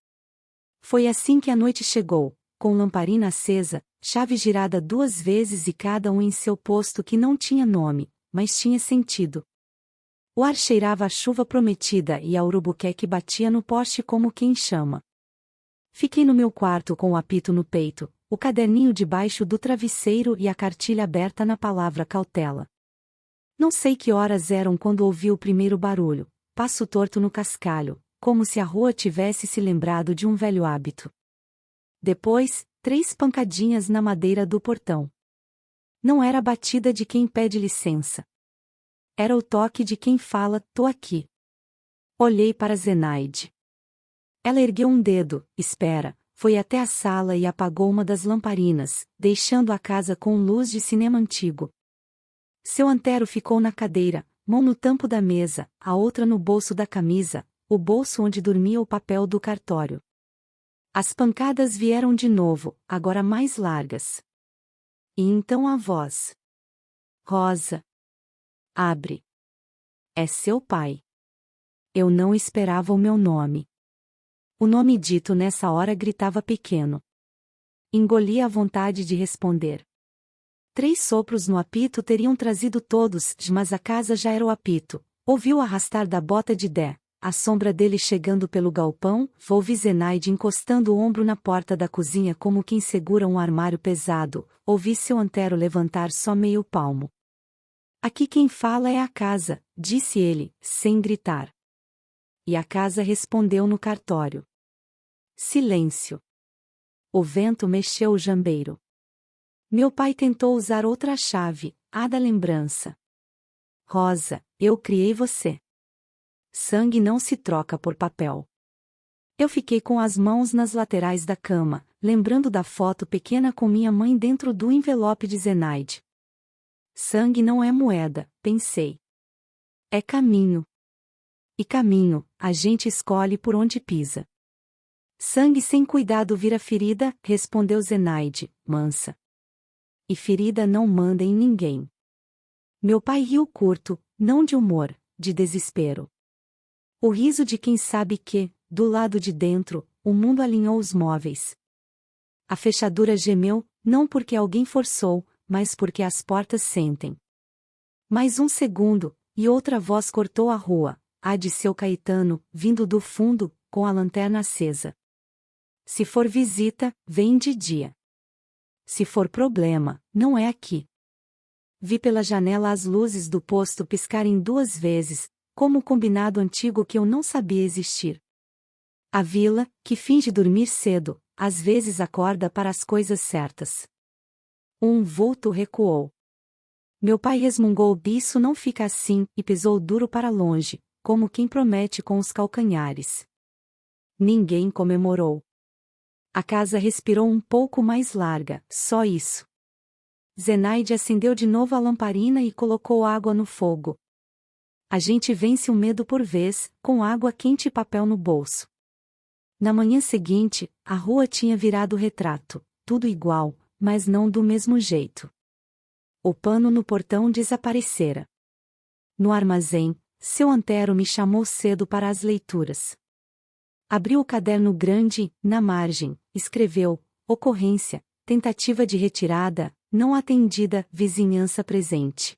Speaker 1: Foi assim que a noite chegou, com lamparina acesa, chave girada 2 vezes e cada um em seu posto que não tinha nome, mas tinha sentido. O ar cheirava a chuva prometida e a urubuqué que batia no poste como quem chama. Fiquei no meu quarto com o apito no peito, o caderninho debaixo do travesseiro e a cartilha aberta na palavra cautela. Não sei que horas eram quando ouvi o primeiro barulho, passo torto no cascalho, como se a rua tivesse se lembrado de um velho hábito. Depois, 3 pancadinhas na madeira do portão. Não era a batida de quem pede licença. Era o toque de quem fala, tô aqui. Olhei para Zenaide. Ela ergueu um dedo, espera, foi até a sala e apagou uma das lamparinas, deixando a casa com luz de cinema antigo. Seu Antero ficou na cadeira, mão no tampo da mesa, a outra no bolso da camisa, o bolso onde dormia o papel do cartório. As pancadas vieram de novo, agora mais largas. E então a voz. Rosa. Abre. É seu pai. Eu não esperava o meu nome. O nome dito nessa hora gritava pequeno. Engoli a vontade de responder. 3 sopros no apito teriam trazido todos, mas a casa já era o apito. Ouviu arrastar da bota de Dé, a sombra dele chegando pelo galpão, ouvi Zenaide encostando o ombro na porta da cozinha como quem segura um armário pesado, ouvi seu Antero levantar só meio palmo. Aqui quem fala é a casa, disse ele, sem gritar. E a casa respondeu no cartório. Silêncio. O vento mexeu o jambeiro. Meu pai tentou usar outra chave, a da lembrança. Rosa, eu criei você. Sangue não se troca por papel. Eu fiquei com as mãos nas laterais da cama, lembrando da foto pequena com minha mãe dentro do envelope de Zenaide. Sangue não é moeda, pensei. É caminho. E caminho, a gente escolhe por onde pisa. Sangue sem cuidado vira ferida, respondeu Zenaide, mansa. E ferida não manda em ninguém. Meu pai riu curto, não de humor, de desespero. O riso de quem sabe que, do lado de dentro, o mundo alinhou os móveis. A fechadura gemeu, não porque alguém forçou, mas porque as portas sentem. Mais um segundo, e outra voz cortou a rua, a de seu Caetano, vindo do fundo, com a lanterna acesa. Se for visita, vem de dia. Se for problema, não é aqui. Vi pela janela as luzes do posto piscarem 2 vezes, como um combinado antigo que eu não sabia existir. A vila, que finge dormir cedo, às vezes acorda para as coisas certas. Um vulto recuou. Meu pai resmungou: isso não fica assim, e pisou duro para longe, como quem promete com os calcanhares. Ninguém comemorou. A casa respirou um pouco mais larga, só isso. Zenaide acendeu de novo a lamparina e colocou água no fogo. A gente vence o medo por vez, com água quente e papel no bolso. Na manhã seguinte, a rua tinha virado retrato, tudo igual, mas não do mesmo jeito. O pano no portão desaparecera. No armazém, seu Antero me chamou cedo para as leituras. Abriu o caderno grande, na margem, escreveu: ocorrência, tentativa de retirada, não atendida, vizinhança presente.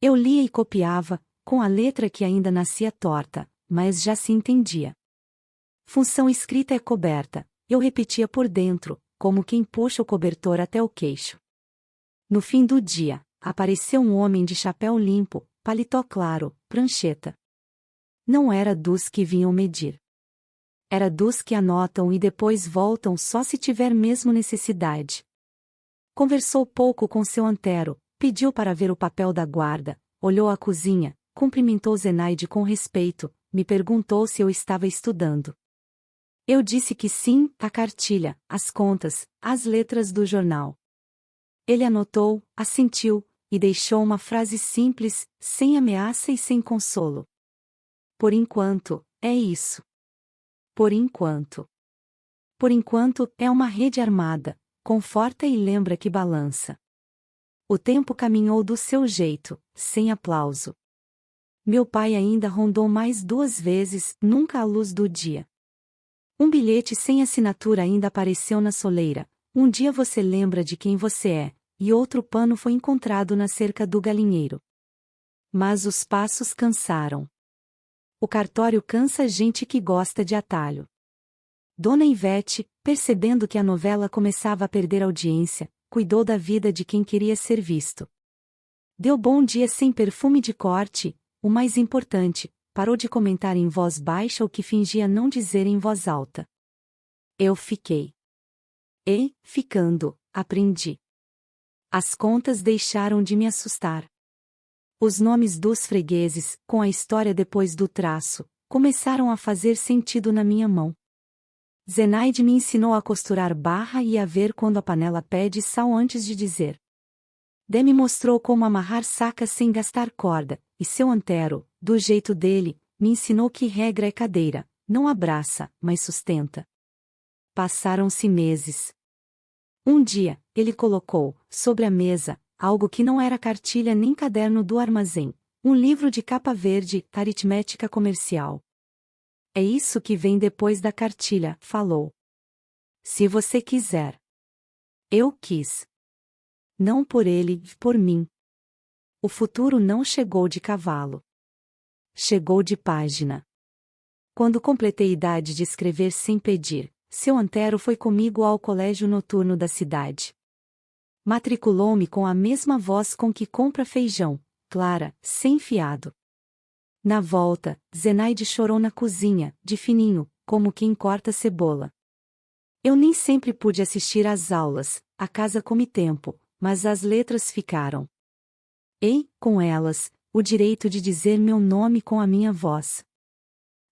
Speaker 1: Eu lia e copiava, com a letra que ainda nascia torta, mas já se entendia. Função escrita é coberta, eu repetia por dentro, como quem puxa o cobertor até o queixo. No fim do dia, apareceu um homem de chapéu limpo, paletó claro, prancheta. Não era dos que vinham medir. Era dos que anotam e depois voltam só se tiver mesmo necessidade. Conversou pouco com seu Antero, pediu para ver o papel da guarda, olhou a cozinha, cumprimentou Zenaide com respeito, me perguntou se eu estava estudando. Eu disse que sim, a cartilha, as contas, as letras do jornal. Ele anotou, assentiu, e deixou uma frase simples, sem ameaça e sem consolo. Por enquanto, é isso. Por enquanto. Por enquanto, é uma rede armada, conforta e lembra que balança. O tempo caminhou do seu jeito, sem aplauso. Meu pai ainda rondou mais 2 vezes, nunca à luz do dia. Um bilhete sem assinatura ainda apareceu na soleira: um dia você lembra de quem você é, e outro pano foi encontrado na cerca do galinheiro. Mas os passos cansaram. O cartório cansa gente que gosta de atalho. Dona Ivete, percebendo que a novela começava a perder audiência, cuidou da vida de quem queria ser visto. Deu bom dia sem perfume de corte, o mais importante, parou de comentar em voz baixa o que fingia não dizer em voz alta. Eu fiquei. E, ficando, aprendi. As contas deixaram de me assustar. Os nomes dos fregueses, com a história depois do traço, começaram a fazer sentido na minha mão. Zenaide me ensinou a costurar barra e a ver quando a panela pede sal antes de dizer. Dé me mostrou como amarrar sacas sem gastar corda, e seu Antero, do jeito dele, me ensinou que regra é cadeira, não abraça, mas sustenta. Passaram-se meses. Um dia, ele colocou, sobre a mesa, algo que não era cartilha nem caderno do armazém, um livro de capa verde, aritmética comercial. É isso que vem depois da cartilha, falou. Se você quiser. Eu quis. Não por ele, por mim. O futuro não chegou de cavalo. Chegou de página. Quando completei idade de escrever sem pedir, seu Antero foi comigo ao colégio noturno da cidade. Matriculou-me com a mesma voz com que compra feijão, clara, sem fiado. Na volta, Zenaide chorou na cozinha, de fininho, como quem corta cebola. Eu nem sempre pude assistir às aulas, a casa come tempo, mas as letras ficaram. E, com elas, o direito de dizer meu nome com a minha voz.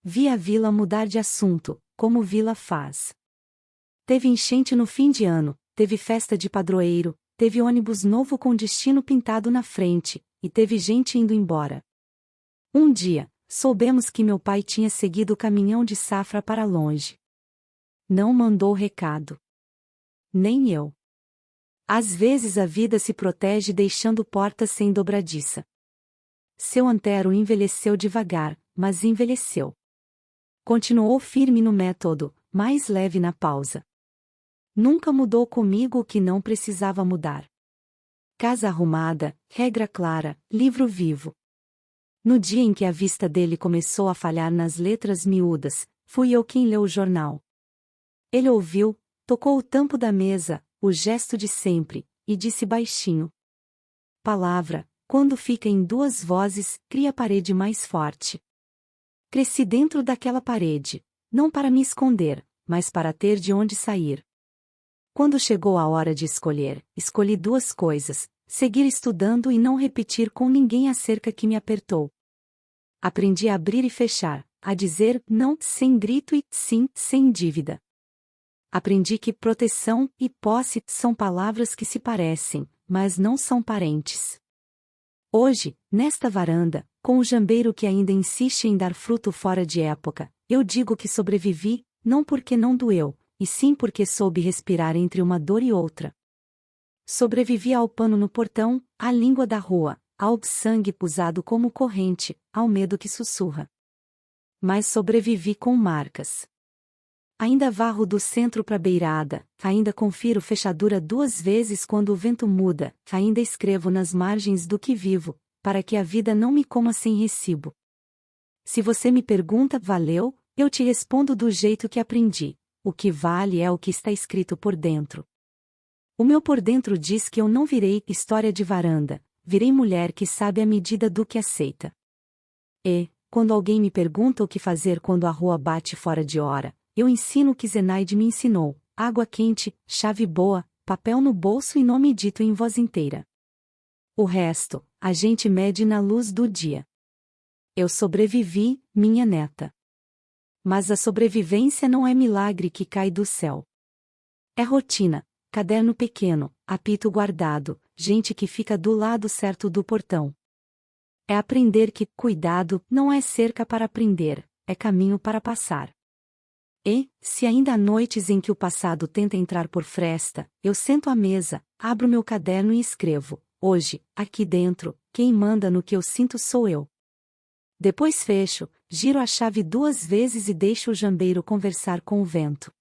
Speaker 1: Vi a vila mudar de assunto, como vila faz. Teve enchente no fim de ano, teve festa de padroeiro, teve ônibus novo com destino pintado na frente, e teve gente indo embora. Um dia, soubemos que meu pai tinha seguido o caminhão de safra para longe. Não mandou recado. Nem eu. Às vezes a vida se protege deixando portas sem dobradiça. Seu Antero envelheceu devagar, mas envelheceu. Continuou firme no método, mais leve na pausa. Nunca mudou comigo o que não precisava mudar. Casa arrumada, regra clara, livro vivo. No dia em que a vista dele começou a falhar nas letras miúdas, fui eu quem leu o jornal. Ele ouviu, tocou o tampo da mesa, o gesto de sempre, e disse baixinho. Palavra, quando fica em duas vozes, cria parede mais forte. Cresci dentro daquela parede, não para me esconder, mas para ter de onde sair. Quando chegou a hora de escolher, escolhi duas coisas: seguir estudando e não repetir com ninguém a cerca que me apertou. Aprendi a abrir e fechar, a dizer não sem grito e sim sem dívida. Aprendi que proteção e posse são palavras que se parecem, mas não são parentes. Hoje, nesta varanda, com o jambeiro que ainda insiste em dar fruto fora de época, eu digo que sobrevivi, não porque não doeu, e sim porque soube respirar entre uma dor e outra. Sobrevivi ao pano no portão, à língua da rua, ao sangue pusado como corrente, ao medo que sussurra. Mas sobrevivi com marcas. Ainda varro do centro para a beirada, ainda confiro fechadura 2 vezes quando o vento muda, ainda escrevo nas margens do que vivo, para que a vida não me coma sem recibo. Se você me pergunta, valeu, eu te respondo do jeito que aprendi: o que vale é o que está escrito por dentro. O meu por dentro diz que eu não virei história de varanda, virei mulher que sabe a medida do que aceita. E, quando alguém me pergunta o que fazer quando a rua bate fora de hora, eu ensino o que Zenaide me ensinou: água quente, chave boa, papel no bolso e nome dito em voz inteira. O resto, a gente mede na luz do dia. Eu sobrevivi, minha neta. Mas a sobrevivência não é milagre que cai do céu. É rotina, caderno pequeno, apito guardado, gente que fica do lado certo do portão. É aprender que cuidado não é cerca para aprender, é caminho para passar. E, se ainda há noites em que o passado tenta entrar por fresta, eu sento à mesa, abro meu caderno e escrevo: hoje, aqui dentro, quem manda no que eu sinto sou eu. Depois fecho, giro a chave 2 vezes e deixo o jambeiro conversar com o vento.